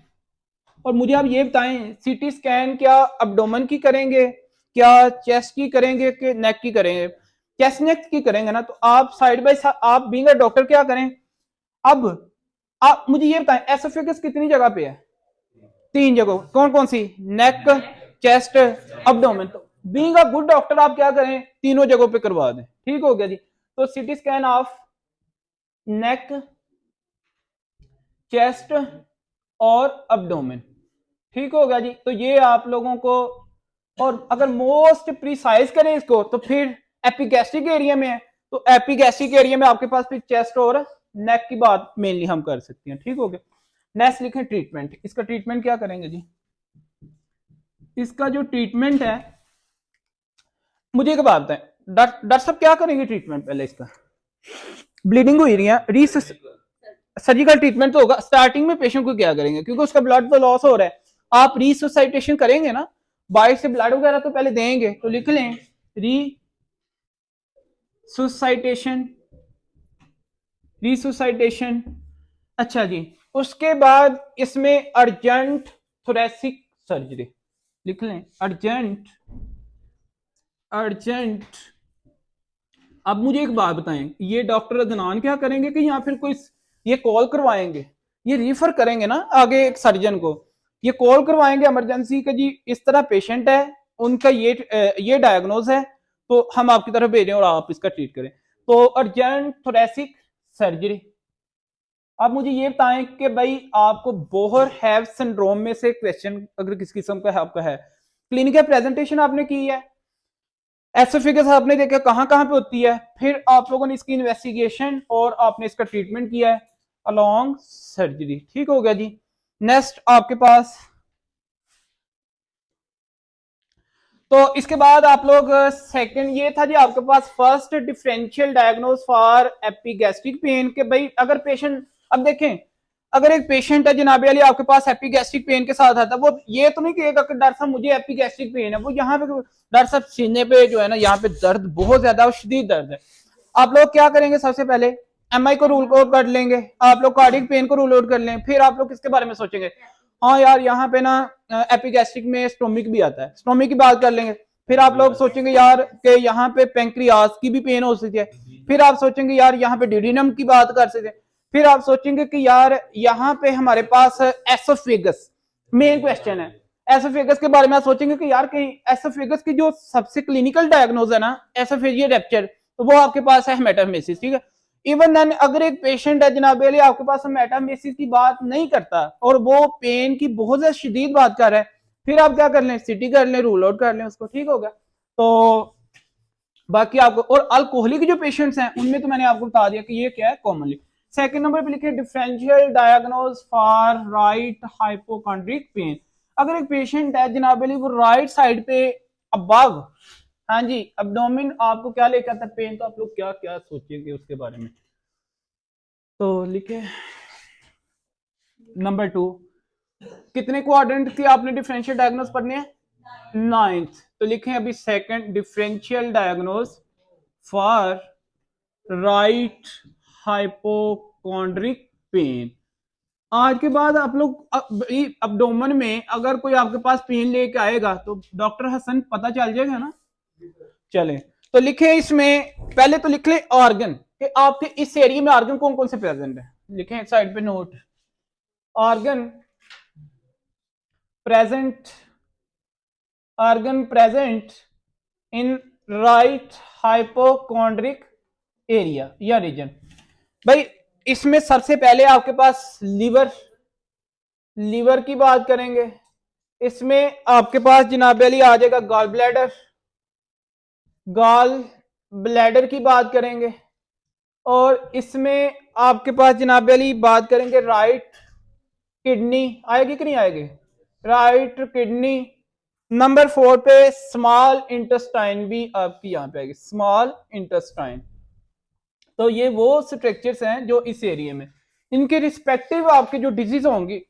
और मुझे आप ये बताएं सीटी स्कैन क्या अब्डोमेन की करेंगे, क्या चेस्ट की करेंगे, कि नेक की करेंगे। चेस्ट नेक की करेंगे ना तो आप साइड बाय साइड, आप बीइंग अ डॉक्टर क्या करें। अब आप मुझे ये बताएं एसोफेगस कितनी जगह पे है, 3 जगह। कौन कौन सी, नेक, चेस्ट, अब्डोमेन। तो बीइंग अ गुड डॉक्टर आप क्या करें, तीनों जगहों पे करवा दें। ठीक हो गया जी। तो CT scan of neck, chest और अब्डोमेन, ठीक होगा जी। तो ये आप लोगों को, और अगर मोस्ट प्रिसाइज करें इसको तो फिर एपिगैस्ट्रिक एरिया में है, तो एपिगैस्ट्रिक एरिया में आपके पास फिर चेस्ट और नेक की बात मेनली हम कर सकते हैं। ठीक हो गया। नेक्स्ट लिखें ट्रीटमेंट। इसका ट्रीटमेंट क्या करेंगे जी, इसका जो ट्रीटमेंट है, मुझे एक बात बताएं डॉक्टर साहब क्या करेंगे ट्रीटमेंट। पहले इसका ब्लीडिंग हुई रही है, सर्जिकल ट्रीटमेंट तो होगा। स्टार्टिंग में पेशेंट को क्या करेंगे, क्योंकि उसका ब्लड तो लॉस हो रहा है, आप रिसोसाइटेशन करेंगे ना, बाइट से ब्लड वगैरह तो पहले देंगे, तो लिख लें रिसोसाइटेशन। अच्छा जी, उसके बाद इसमें अर्जेंट थोरेसिक सर्जरी, लिख लें अर्जेंट। अब मुझे एक बात बताएं, ये डॉक्टर अदनान क्या करेंगे कि या फिर कोई ये कॉल करवाएंगे, ये रिफर करेंगे ना आगे एक सर्जन को, ये कॉल करवाएंगे इमरजेंसी का जी इस तरह पेशेंट है, उनका ये डायग्नोज है, तो हम आपकी तरफ भेजें और आप इसका ट्रीट करें। तो अर्जेंट थोरेसिक सर्जरी। आप मुझे ये बताएं कि भाई आपको बोहर हैव सिंड्रोम में से क्वेश्चन अगर किस किस्म का आपका है, क्लिनिकल प्रेजेंटेशन आपने की है, एसोफेगस आपने देखा कहां कहां पे होती है, फिर आप लोगों ने इसकी इन्वेस्टिगेशन और आपने इसका ट्रीटमेंट किया है अलॉन्ग सर्जरी। ठीक हो गया जी। नेक्स्ट आपके पास, तो इसके बाद आप लोग सेकंड, ये था जी आपके पास first differential diagnose for epigastric pain के भाई अगर पेशेंट, अब देखें अगर एक पेशेंट है जनाबे अली आपके पास एपिगैस्ट्रिक पेन के साथ आता है, वो ये तो नहीं कहेगा कि डॉक्टर साहब मुझे एपिगैस्ट्रिक पेन है, वो यहाँ पे डॉक्टर साहब सीने पे जो है ना यहाँ पे दर्द बहुत ज्यादा और शदीद दर्द है। आप लोग क्या करेंगे, सबसे पहले एमआई को रूल आउट कर लेंगे, आप लोग कार्डियक पेन को रूल आउट कर लें, फिर आप लोग किसके बारे में सोचेंगे, हाँ यार यहाँ पे ना एपिगैस्ट्रिक में स्टोमिक भी आता है, स्टोमिक की बात कर लेंगे। फिर आप लोग सोचेंगे यार कि यहाँ पे पेंक्रियास की भी पेन हो सकती है, फिर आप सोचेंगे यार यहाँ पे ड्यूडेनम की बात कर सकते हैं, फिर आप सोचेंगे कि यार यहाँ पे हमारे पास एसोफेगस मेन क्वेश्चन है, एसोफेगस के बारे में आप सोचेंगे कि यार कहीं एसोफेगस की जो सबसे क्लिनिकल डायग्नोज है ना एसोफेजियल रप्चर, तो वो आपके पास है हेमेटोमेसिस। ठीक है। इवन देन अगर एक पेशेंट है जनाब अली आपके पास मेटामेसिस की बात नहीं करता और वो पेन की बहुत ज्यादा शदीद बात कर रहा है, फिर आप क्या कर लें, सिटी कर लें, रूल आउट कर लें उसको। ठीक होगा। तो बाकी आपको, और अल्कोहलिक जो पेशेंट्स हैं उनमें तो मैंने आपको बता दिया कि ये क्या है कॉमनली। सेकंड नंबर पे लिखे differential diagnose for right hypochondriac pain. अगर एक पेशेंट है जनाब अली वो राइट साइड पे अबव, हाँ जी अब्डोमिन आपको क्या लेकर आता है पेन, तो आप लोग क्या क्या सोचेंगे उसके बारे में। तो लिखे नंबर 2, कितने क्वाड्रेंट की आपने डिफरेंशियल डायग्नोज पढ़ने हैं, 9th। तो लिखें अभी second differential diagnose for right hypochondriac pain. आज के बाद आप लोग अब्डोमन में अगर कोई आपके पास पेन लेके आएगा तो डॉक्टर हसन पता चल जाएगा ना। चले तो लिखे इसमें, पहले तो लिख ले ऑर्गन कि आपके इस एरिया में ऑर्गन कौन कौन से प्रेजेंट है। लिखें साइड पे note, organ present, organ present in right hypochondriac area या रीजन। भाई इसमें सबसे पहले आपके पास लीवर, लीवर की बात करेंगे। इसमें आपके पास जनाब अली आ जाएगा गॉल ब्लैडर, गॉल ब्लैडर की बात करेंगे। और इसमें आपके पास जनाब अली बात करेंगे राइट किडनी, आएगी कि नहीं आएगी, राइट किडनी। नंबर 4 पे स्मॉल इंटेस्टाइन भी आपकी यहां पे आएगी, स्मॉल इंटेस्टाइन। तो ये वो स्ट्रक्चर्स हैं जो इस एरिया में, इनके रिस्पेक्टिव आपके जो डिजीज होंगी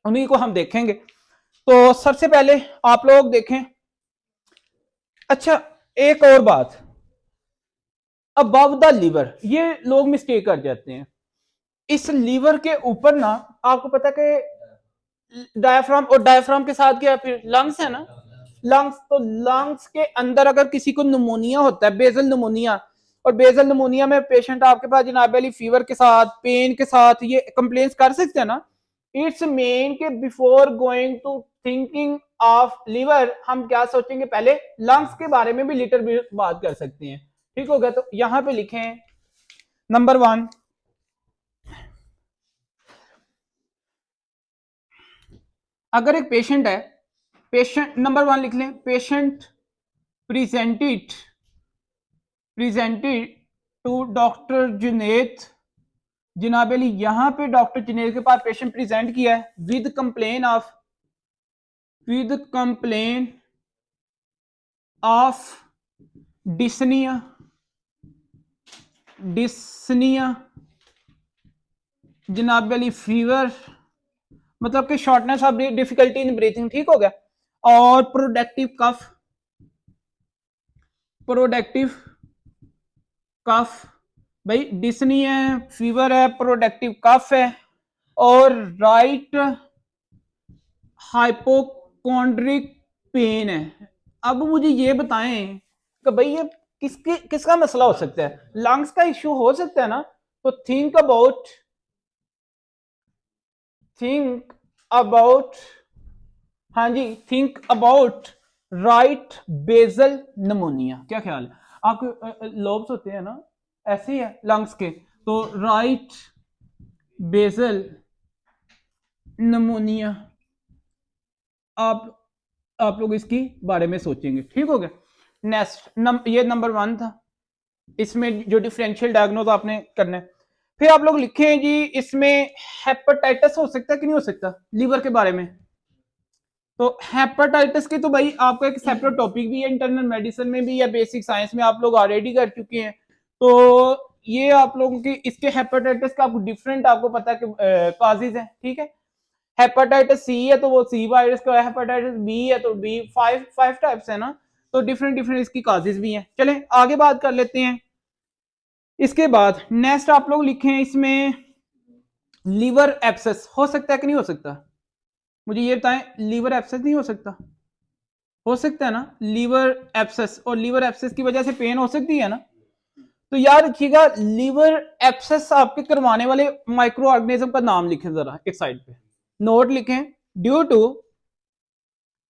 उन्हीं को हम देखेंगे। तो सबसे पहले आप लोग देखें। अच्छा एक और बात, अबव द लीवर, ये लोग मिस्टेक कर जाते हैं। इस लीवर के ऊपर ना आपको पता है कि डायफ्राम, और डायफ्राम के साथ क्या है फिर लंग्स है ना, लंग्स। तो लंग्स के अंदर अगर किसी को निमोनिया होता है, बेजल निमोनिया, और बेजल निमोनिया में पेशेंट आपके पास जनाब अली फीवर के साथ, पेन के साथ ये कंप्लेंट्स कर सकते हैं ना। इट्स मेन के before going to thinking of liver हम क्या सोचेंगे, पहले लंग्स के बारे में भी लिटर भी बात कर सकते हैं। ठीक हो गया। तो यहां पे लिखें नंबर 1, अगर एक पेशेंट है, पेशेंट नंबर 1 लिख लें, patient presented to doctor Junaid, जनाब अली यहां पे डॉक्टर जुनैद के पास पेशेंट प्रेजेंट किया है विद कंप्लेन ऑफ डिस्निया, जनाब अली फीवर, मतलब कि shortness of breath, difficulty in breathing. ठीक हो गया। और प्रोडक्टिव कफ, भाई डिस्नी है, फीवर है, प्रोडक्टिव कफ है, और राइट हाइपोकॉन्ड्रिक पेन है। अब मुझे ये बताएं कि भाई ये किसका मसला हो सकता है, लंग्स का इश्यू हो सकता है ना। तो थिंक अबाउट, हाँ जी, think about right basal pneumonia. क्या ख्याल है आपके, लोब्स होते हैं ना ऐसे ही है लंग्स के, तो राइट बेजल निमोनिया आप लोग इसकी बारे में सोचेंगे। ठीक हो गया। नेक्स्ट ये नंबर 1 था, इसमें जो डिफरेंशियल डायग्नोज आपने करना है। फिर आप लोग लिखें जी इसमें हेपेटाइटिस हो सकता है कि नहीं हो सकता लीवर के बारे में। तो हेपेटाइटिस की तो भाई आपका एक सेपरेट टॉपिक भी है, इंटरनल मेडिसिन में भी या बेसिक साइंस में आप लोग ऑलरेडी कर चुके हैं। तो ये आप लोगों की इसके हेपेटाइटिस का आपको डिफरेंट आपको पता है कि कॉजेज है। ठीक है, हेपेटाइटिस सी है तो वो सी वायरस का, हेपेटाइटिस बी है तो बी, 5 टाइप्स है ना, तो डिफरेंट इसकी कॉजेज भी हैं। चलें आगे बात कर लेते हैं। इसके बाद नेक्स्ट आप लोग लिखें इसमें लीवर एब्सेस हो सकता है कि नहीं हो सकता, मुझे ये बताएं। लीवर एब्सेस नहीं हो सकता, हो सकता है ना लीवर एब्सेस, और लीवर एब्सेस की वजह से पेन हो सकती है ना। तो याद रखिएगा लीवर एब्सेस आपके करवाने वाले माइक्रो ऑर्गेनिज्म का नाम लिखें जरा एक साइड पे, नोट लिखें।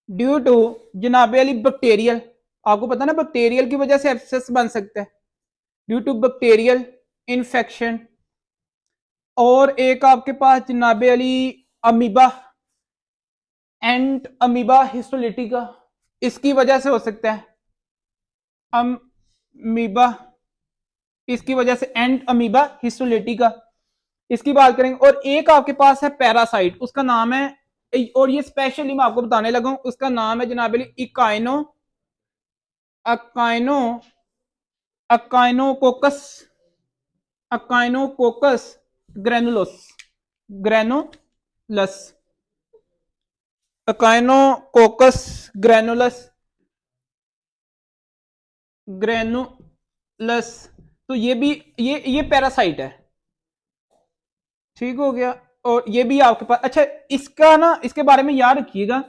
ड्यू टू जनाब अली बैक्टीरियल, आपको पता ना बैक्टीरियल की वजह से एब्सेस बन सकता है, ड्यू टू बैक्टीरियल इन्फेक्शन। और एक आपके पास जनाब Ali amoeba and amoeba histolytica, इसकी वजह से हो सकता है अमीबा, इसकी वजह से एंड अमीबा हिस्टोलिटिका, इसकी बात करेंगे। और एक आपके पास है पैरासाइट, उसका नाम है, और ये स्पेशली मैं आपको बताने लगा हूं, उसका नाम है जनाब अली अकाइनोकोकस ग्रैनुलस, अकाइनोकोकस ग्रैनुलस। तो ये भी ये पैरासाइट है। ठीक हो गया। और ये भी आपके पास, अच्छा इसका ना, इसके बारे में याद रखिएगा,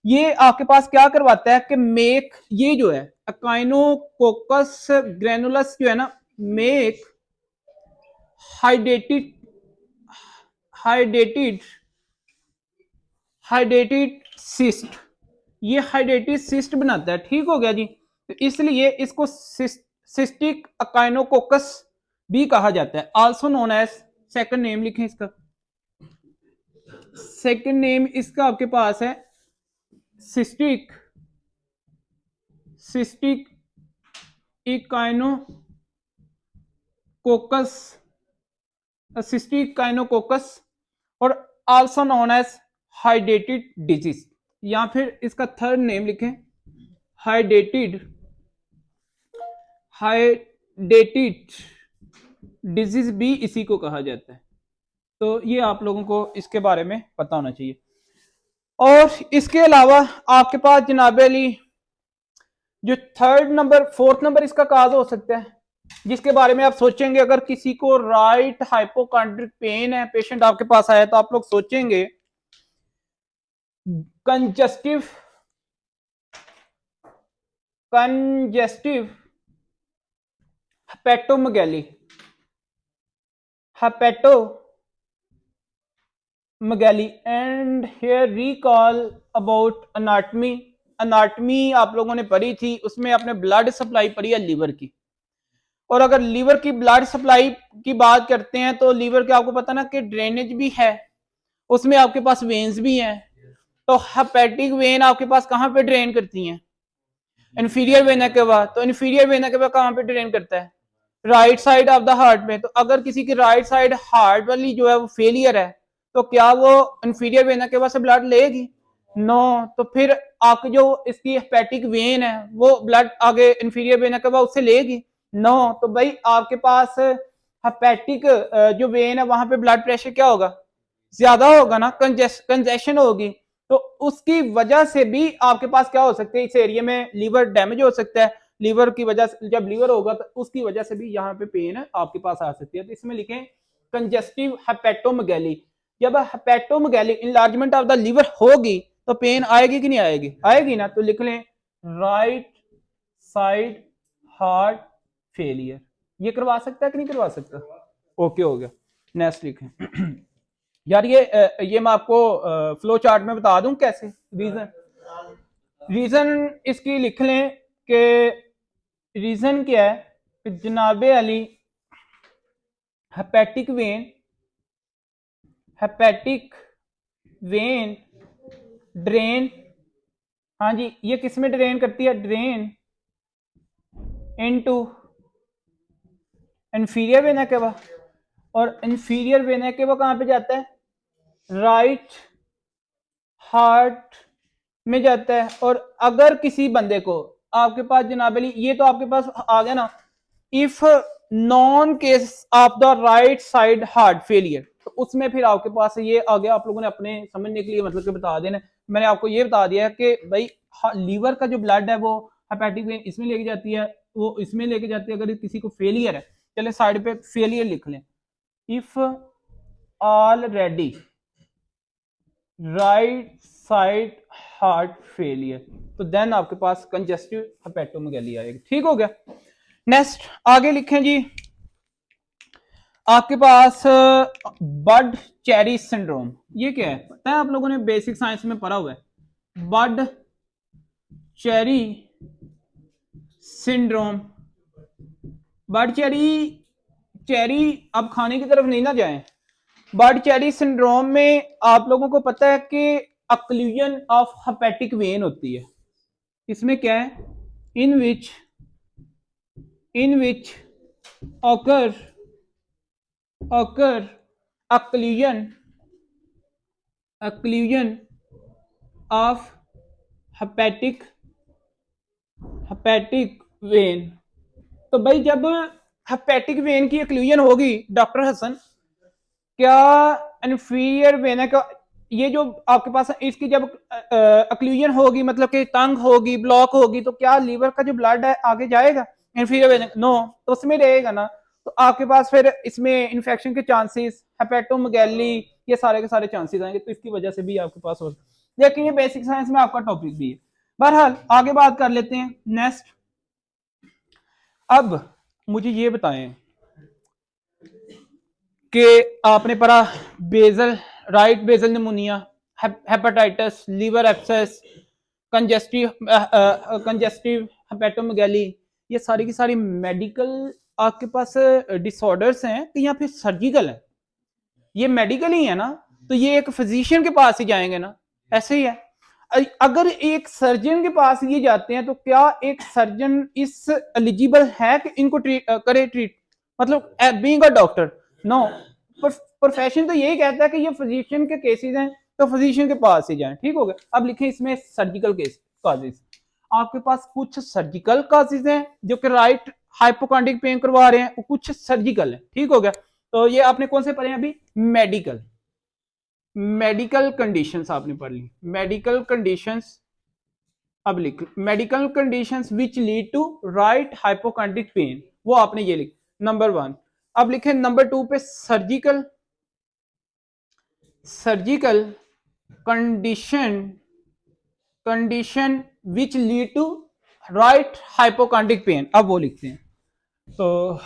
ये आपके पास क्या करवाता है कि मेक, ये जो है अकाइनोकोकस ग्रेनुलस जो है ना, make hydrated hydrated hydrated cyst, ये हाइड्रेटेड सिस्ट बनाता है। ठीक हो गया जी। तो इसलिए इसको सिस्टिक अकाइनोकोकस भी कहा जाता है, also known as, second name लिखें इसका, सेकंड नेम इसका आपके पास है cystic cystic echinococcus, cystic echinococcus, और आल्सो नोन एज हाइड्रेटेड डिजीज, या फिर इसका थर्ड नेम लिखें हाइड्रेटेड डिजीज भी इसी को कहा जाता है। तो ये आप लोगों को इसके बारे में पता होना चाहिए। और इसके अलावा आपके पास जनाब अली जो थर्ड नंबर, फोर्थ नंबर इसका काज हो सकता है, जिसके बारे में आप सोचेंगे, अगर किसी को राइट हाइपोकॉन्ड्रिक पेन है, पेशेंट आपके पास आया, तो आप लोग सोचेंगे congestive hepatomegaly and here recall about anatomy आप लोगों ने पढ़ी थी, उसमें आपने ब्लड सप्लाई पढ़ी है लीवर की। और अगर लीवर की ब्लड सप्लाई की बात करते हैं तो लीवर के आपको पता ना कि ड्रेनेज भी है, उसमें आपके पास वेन्स भी हैं। तो हेपेटिक वेन आपके पास कहां पे ड्रेन करती हैं? इंफीरियर वेना के बाद। तो इंफीरियर वेना के बाद कहां पे ड्रेन करता है? Right side of the heart में। तो अगर किसी की राइट साइड हार्ट वाली जो है वो फेलियर है, तो क्या वो इंफीरियर वेना के बाद से ब्लड लेगी? नो। तो फिर आपकी जो इसकी हेपेटिक वेन है वो ब्लड आगे इंफीरियर वेना के बाद उससे लेगी? नो। तो भाई आपके पास हेपेटिक जो वेन है वहां पे ब्लड प्रेशर क्या होगा? ज्यादा होगा ना, कंजेशन होगी। तो उसकी वजह से भी आपके पास क्या हो सकता है, इस एरिया में लीवर डैमेज हो सकता है। लीवर की वजह से, जब लीवर होगा तो उसकी वजह से भी यहाँ पे पेन आपके पास आ सकती है। तो इसमें लिखें कंजेस्टिव हेपेटोमेगाली। जब हेपेटोमेगाली इंलार्जमेंट ऑफ द लीवर होगी तो पेन आएगी कि नहीं आएगी? आएगी ना। तो लिख लें राइट साइड हार्ट फेलियर। ये करवा सकता है कि नहीं करवा सकता? ओके हो गया। नेक्स्ट लिखें यार, ये मैं आपको फ्लो चार्ट में बता दूं कैसे रीजन इसकी लिख लें कि रीजन क्या है कि जनाबे अली हेपेटिक वेन ड्रेन, हाँ जी, ये किस में ड्रेन करती है? Drain into inferior vena cava, और इंफीरियर वेना केवा कहां पे जाता है? राइट हार्ट में जाता है। और अगर किसी बंदे को आपके पास जनाब अली, ये तो आपके पास आ गया ना, if non case of the right side heart failure, तो उसमें फिर आपके पास ये आ गया। आप लोगों ने अपने समझने के लिए मतलब कि बता देना, मैंने आपको ये बता दिया कि भाई लीवर का जो ब्लड है वो हेपेटिक वेन इसमें लेके जाती है, वो इसमें लेके जाती है। अगर किसी को फेलियर है, चले साइड पे फेलियर लिख लें, if already right side heart failure, तो देन आपके पास कंजेस्टिव हेपेटोमेगाली आएगी। ठीक हो गया। नेक्स्ट आगे लिखें जी, आपके पास बड चेरी सिंड्रोम। ये क्या है पता है? आप लोगों ने बेसिक साइंस में पढ़ा हुआ है, बड चेरी सिंड्रोम। बड चेरी अब खाने की तरफ नहीं ना जाएं। बड चेरी सिंड्रोम में आप लोगों को पता है कि अक्लूजन ऑफ हेपेटिक वेन होती है। इसमें क्या है? इन विच occur occlusion of hepatic when. तो भाई जब हेपेटिक वेन की अक्लूजन होगी डॉक्टर हसन, क्या इंफीरियर वेना का ये जो आपके पास इसकी जब अक्लूजन होगी, मतलब कि तंग होगी, ब्लॉक होगी, तो क्या लीवर का जो ब्लड है आगे जाएगा इंफीरियर वेना? नो। तो उसमें रहेगा ना। तो आपके पास फिर इसमें इन्फेक्शन के चांसेस, हेपेटोमेगाली, ये सारे के सारे चांसेस आएंगे। तो इसकी वजह से भी आपके पास लेकिन ये बेसिक साइंस में आपका टॉपिक भी है। बहरहाल आगे बात कर लेते हैं नेक्स्ट। अब मुझे ये बताएं कि आपने पढ़ा basal, right basal pneumonia, hepatitis, liver abscess, congestive hepatomegaly, ये सारी की सारी मेडिकल आपके पास डिसऑर्डर्स हैं कि या फिर सर्जिकल है? ये मेडिकल ही है ना, तो ये एक फिजिशियन के पास ही जाएंगे ना, ऐसे ही है। अगर एक सर्जन के पास ये जाते हैं तो क्या एक सर्जन इस एलिजिबल है कि इनको ट्रीट करे, ट्रीट मतलब being a doctor? No, profession तो यही कहता है कि ये फिजिशियन के केसेस हैं तो फिजिशियन के पास ही जाएं। ठीक हो गया। अब लिखे इसमें सर्जिकल केस काजेस। आपके पास कुछ सर्जिकल काजेस हैं जो कि राइट हाइपोकॉन्ड्रिक पेन करवा रहे हैं, कुछ सर्जिकल है। ठीक हो गया। तो ये आपने कौन से पढ़े हैं अभी? मेडिकल, मेडिकल कंडीशंस आपने पढ़ ली, मेडिकल कंडीशंस। अब लिख medical conditions which lead to right hypochondriac pain, वो आपने ये लिख नंबर 1। अब लिखे नंबर 2 पे surgical, surgical condition, condition which lead to right hypochondriac pain, अब वो लिखते हैं। तो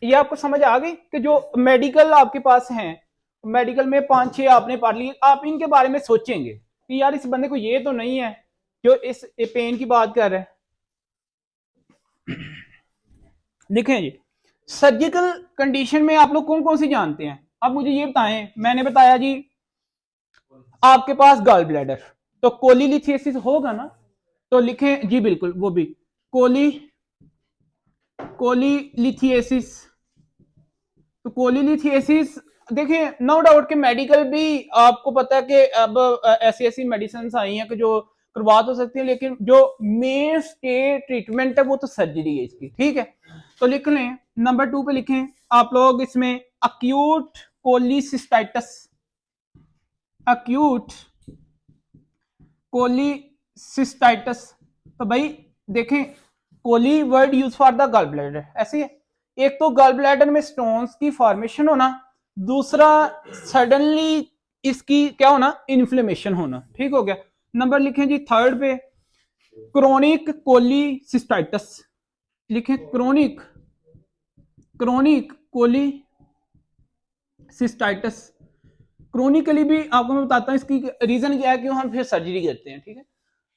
ये आपको समझ आ गई कि जो मेडिकल आपके पास हैं, मेडिकल में 5-6 आपने पढ़ लिए। आप इनके बारे में सोचेंगे कि यार इस बंदे को ये तो नहीं है जो इस पेन की बात कर रहे हैं। देखें जी, सर्जिकल कंडीशन में आप लोग कौन कौन सी जानते हैं? अब मुझे ये बताएं। मैंने बताया जी आपके पास गॉल ब्लैडर, तो कोलीलिथियसिस होगा ना, तो लिखें जी बिल्कुल वो भी कोलीलिथियसिस। तो कोलीलिथियसिस देखिए, नो डाउट कि मेडिकल भी आपको पता है कि अब ऐसी ऐसी मेडिसिन आई हैं कि जो करवा तो सकती है, लेकिन जो मेन स्टे ट्रीटमेंट है वो तो सर्जरी है इसकी। ठीक है, तो लिख लें नंबर 2 पे लिखें आप लोग इसमें अक्यूट कोलिसिस्टाइटिस, अक्यूट कोलिसिस्टाइटिस। तो भाई देखें, chole word use for the gallbladder, ऐसे है। एक तो गॉल ब्लैडर में स्टोन्स की फॉर्मेशन होना, दूसरा सडनली इसकी क्या होना, इन्फ्लेमेशन होना। ठीक हो गया। नंबर लिखें जी 3rd पे क्रोनिक कोलिसिस्टाइटिस, लिखें क्रोनिक, क्रोनिक कोलिसिस्टाइटिस। क्रोनिकली भी आपको मैं बताता हूं इसकी रीजन क्या है, क्यों हम फिर सर्जरी करते हैं। ठीक है,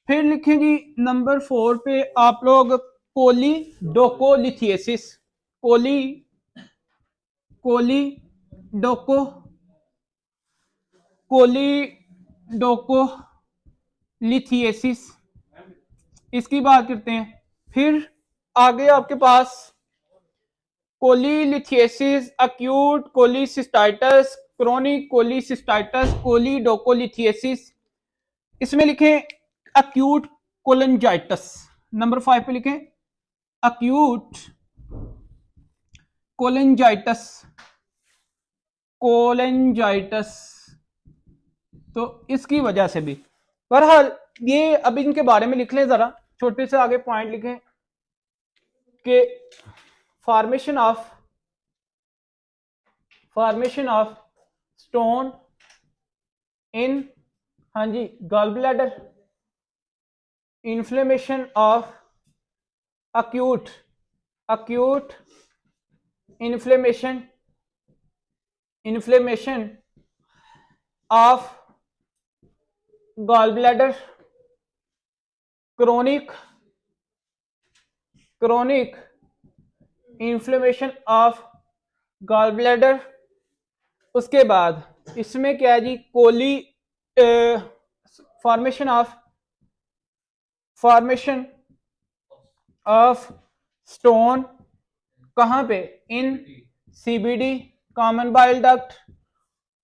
फिर लिखें जी नंबर 4 पे आप लोग कोलीडोकोलिथियसिस, कोलीडोकोलिथियसिस, इसकी बात करते हैं। फिर आगे आपके पास कोलीलिथियसिस, अक्यूट कोलिसिस्टाइटिस, क्रोनिक कोलिसिस्टाइटिस, कोलीडोकोलिथियसिस। इसमें लिखें अक्यूट कोलेंजाइटिस। नंबर 5 पे लिखें अक्यूट कोलेंजाइटिस, कोलेंजाइटिस। तो इसकी वजह से भी, बहरहाल ये अब इनके बारे में लिख लें जरा, छोटे से आगे पॉइंट लिखें कि फॉर्मेशन ऑफ स्टोन इन, हाँ जी, gall bladder, inflammation of acute inflammation of gall bladder, chronic inflammation of gall bladder. उसके बाद इसमें क्या है जी, फॉर्मेशन ऑफ स्टोन, कहां पे, इन सीबीडी, कॉमन बाइल डक्ट।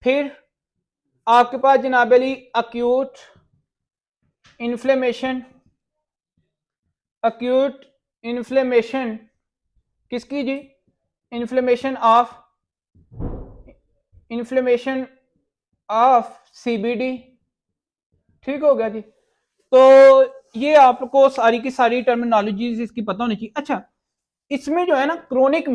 फिर आपके पास जनाब अली अक्यूट इन्फ्लेमेशन किसकी जी, इन्फ्लेमेशन ऑफ सीबीडी। ठीक हो गया जी। तो ये आपको सारी की सारी टर्मिनोलॉजीज इसकी पता होनी चाहिए। अच्छा, इसमें जो है ना क्रोनिक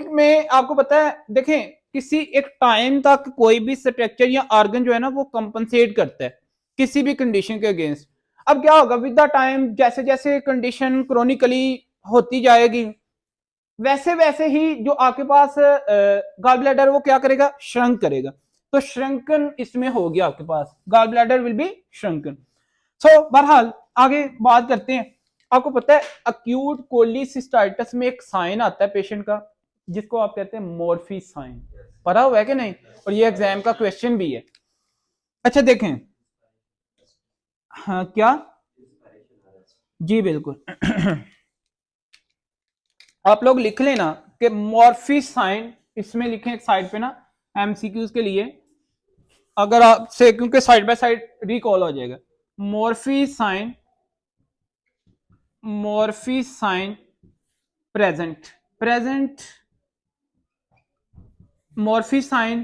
में आपको पता है, देखें किसी एक टाइम तक कोई भी स्ट्रक्चर या ऑर्गन जो है ना वो कंपनसेट करता है। किसी भी कंडीशन के अगेंस्ट। अब क्या होगा विद द टाइम, जैसे जैसे कंडीशन क्रोनिकली होती जाएगी वैसे वैसे ही जो आपके पास गॉल ब्लैडर वो क्या करेगा, श्रंक करेगा। तो श्रंकन इसमें हो गया आपके पास, गॉल ब्लैडर विल बी श्रंकन। सो बहरहाल आगे बात करते हैं। आपको पता है अक्यूट कोलिसिस्टाइटिस में एक साइन आता है पेशेंट का जिसको आप कहते हैं मॉर्फी साइन, पता हुआ है कि नहीं, और ये एग्जाम का क्वेश्चन भी है। अच्छा देखें, हाँ क्या, जी बिल्कुल आप लोग लिख लेना कि मॉर्फी साइन, इसमें लिखें एक साइड पे ना एमसीक्यूज के लिए, अगर आपसे, क्योंकि साइड बाय साइड रिकॉल हो जाएगा। Murphy sign, Murphy sign present, present Murphy sign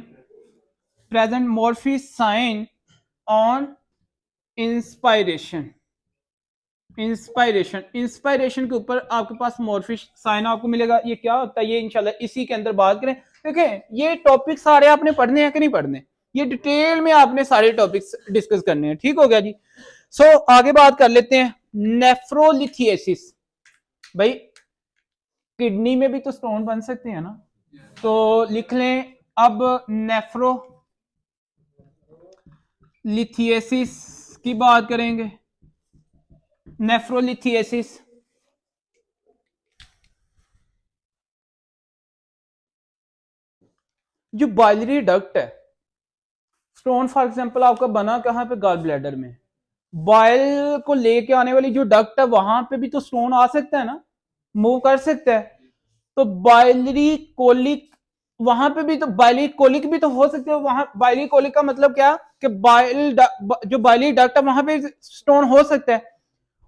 present, Murphy sign on inspiration, inspiration, inspiration के ऊपर आपके पास मॉर्फी साइन आपको मिलेगा। ये क्या होता है, ये इंशाल्लाह इसी के अंदर बात करें। देखें ये टॉपिक सारे आपने पढ़ने हैं कि नहीं पढ़ने, ये डिटेल में आपने सारे टॉपिक्स डिस्कस करने हैं, ठीक हो गया जी। सो आगे बात कर लेते हैं नेफ्रोलिथियसिस। भाई किडनी में भी तो स्टोन बन सकते हैं ना, तो लिख लें अब नेफ्रोलिथियसिस की बात करेंगे। नेफ्रोलिथियसिस जो बाइलरी डक्ट है, स्टोन फॉर एग्जांपल आपका बना कहां पे, गॉल ब्लैडर में, बाइल को लेके आने वाली जो डक्ट है वहां पे भी तो स्टोन आ सकता है ना, मूव कर सकता है। तो बाइलरी कोलिक, वहां पे भी तो बाइलरी कोलिक भी तो हो सकते हैं। वहां बाइलरी कोलिक का मतलब क्या कि बाइल जो बाइलरी डक्ट है वहां पे स्टोन हो सकता है।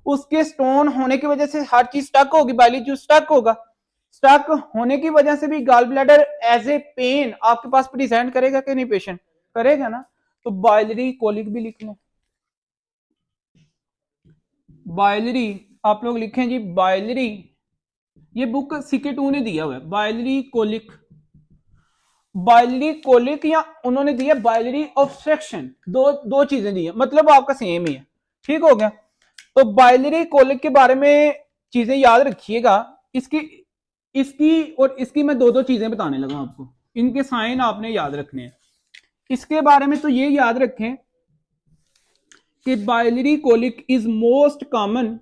उसके स्टोन होने की वजह से हर चीज स्टक होगी, बाइलरी जूस स्टक होगा, स्टक होने की वजह से भी gallbladder as a pain आपके पास प्रेजेंट करेगा कि नहीं, पेशेंट करेगा ना। तो बाइलरी कोलिक भी लिख लें, बाइलरी आप लोग लिखें जी बाइलरी, ये बुक CK2 ने दिया हुआ है बाइलरी कोलिक, बाइलरी कोलिक या उन्होंने दिया बाइलरी ऑब्स्ट्रक्शन, दो चीजें दी है, मतलब आपका सेम ही है, ठीक हो गया। तो बाइलरी कोलिक के बारे में चीजें याद रखिएगा, इसकी इसकी और इसकी मैं दो चीजें बताने लगा आपको, इनके साइन आपने याद रखने हैं। इसके बारे में तो ये याद रखें कि biliary colic is most common,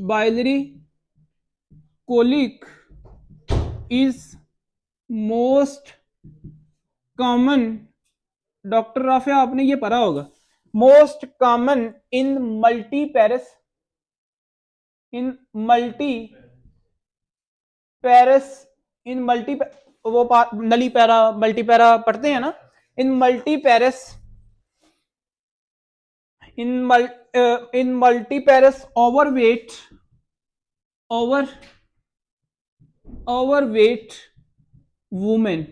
biliary colic is most common, doctor Rafia आपने ये पढ़ा होगा, most common in multiparous, in multiparous, in multi, वो नली पैरा मल्टी पैरा पढ़ते हैं ना, in multiparous, in multiparous overweight, overweight women,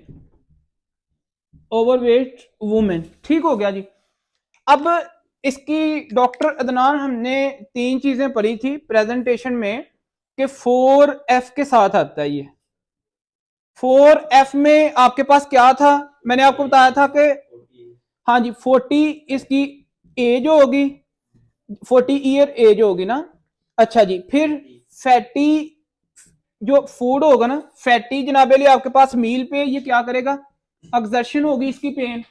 overweight women, ठीक हो गया जी। अब इसकी डॉक्टर अदनान हमने 3 चीजें पढ़ी थी प्रेजेंटेशन में कि 4F के साथ आता है। ये 4F में आपके पास क्या था, मैंने आपको बताया था कि हाँ जी 40 इसकी एज होगी, 40 ईयर एज होगी ना। अच्छा जी, फिर फैटी जो फूड होगा ना, फैटी जनाबे लिए आपके पास मील पे ये क्या करेगा, एक्सर्शन होगी इसकी पेन।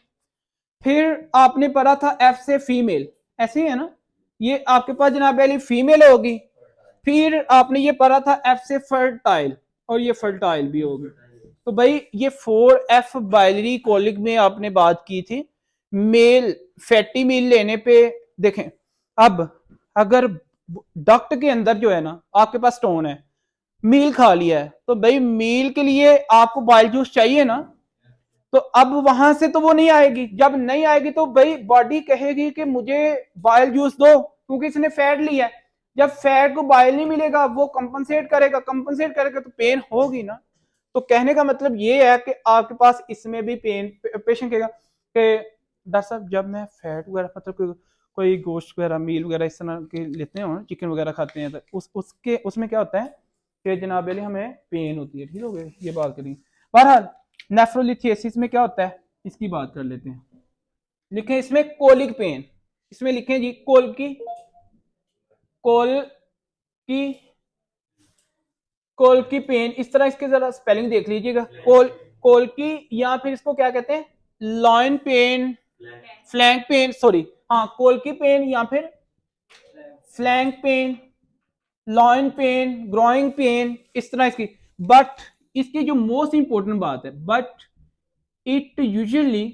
फिर आपने पढ़ा था F से फीमेल, ऐसे ही है ना, ये आपके पास जनाब अली फीमेल होगी। फिर आपने ये पढ़ा था F से फर्टाइल, और ये फर्टाइल भी होगी। तो भाई ये 4F बाइलरी कोलिक में आपने बात की थी, मेल फैटी मील लेने पे। देखें अब अगर डक्ट के अंदर जो है ना आपके पास स्टोन है, मील खा लिया है, तो भाई मील के लिए आपको बाइल जूस चाहिए ना, तो अब वहां से तो वो नहीं आएगी, जब नहीं आएगी तो भाई बॉडी कहेगी कि मुझे बाइल जूस दो, क्योंकि इसने फैट लिया है। जब फैट को बाइल नहीं मिलेगा वो कंपनसेट करेगा, कंपनसेट करेगा तो पेन होगी ना। तो कहने का मतलब ये है कि आपके पास इसमें भी पेन, पेशेंट कहेगा कि डॉक्टर साहब जब मैं फैट वगैरह मतलब कोई गोश्त वगैरह मील वगैरह इस तरह के लेते हैं, चिकन वगैरह खाते हैं, तो उसके उसमें क्या होता है कि जनाब अली हमें पेन होती है, ठीक हो गया, ये बात करेंगे। बहरहाल नेफ्रोलिथियसिस में क्या होता है इसकी बात कर लेते हैं। लिखें इसमें कोलिक पेन, इसमें लिखें जी कोल की कोल की पेन, इस तरह इसके जरा स्पेलिंग देख लीजिएगा। कोल की, या फिर इसको क्या कहते हैं, loin pain, flank pain, sorry हाँ कोल की पेन या फिर flank pain, loin pain, groin pain, इस तरह इसकी। बट इसकी जो मोस्ट इंपॉर्टेंट बात है, it usually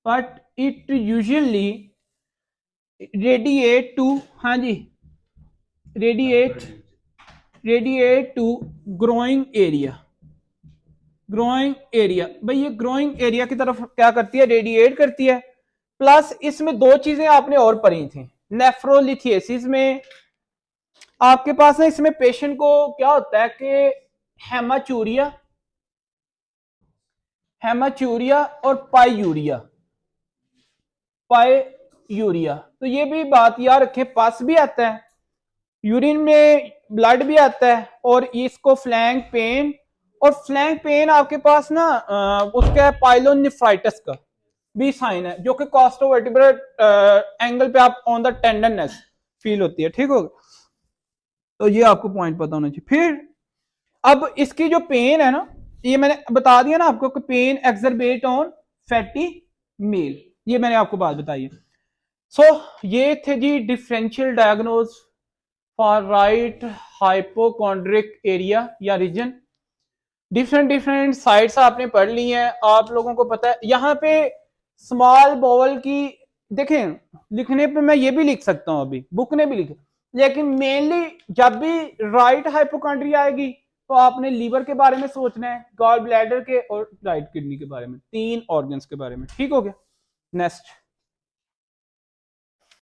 but it usually radiate to, हाँ जी, रेडिएट टू ग्रोइंग एरिया। भाई ये ग्रोइंग एरिया की तरफ क्या करती है, रेडिएट करती है। प्लस इसमें दो चीजें आपने और पढ़ी थी नेफ्रोलिथियासिस में, आपके पास है इसमें पेशेंट को क्या होता है कि हेमाचूरिया और पाईयूरिया। तो ये भी बात याद रखें, पास भी आता है, यूरिन में ब्लड भी आता है, और इसको फ्लैंक पेन, और फ्लैंक पेन आपके पास ना उसका पाइलोनेफ्राइटिस का भी साइन है, जो कि कॉस्टोवर्टिब्रल एंगल पे आप ऑन द टेंडरनेस फील होती है, ठीक होगा। तो ये आपको पॉइंट पता होना चाहिए। फिर अब इसकी जो पेन है ना, ये मैंने बता दिया ना आपको कि pain exacerbate on fatty meal, ये मैंने आपको बात बताई है। सो ये थे जी differential diagnose for right hypochondriac area या रीजन। डिफरेंट साइट्स आपने पढ़ ली हैं, आप लोगों को पता है। यहाँ पे स्मॉल बाउल की देखें, लिखने पे मैं ये भी लिख सकता हूँ, अभी बुक ने भी लिखा, लेकिन मेनली जब भी राइट हाइपोकॉन्ड्रिया आएगी तो आपने लीवर के बारे में सोचना है, गॉल ब्लैडर के और राइट किडनी के बारे में, 3 ऑर्गन्स के बारे में, ठीक हो गया। नेक्स्ट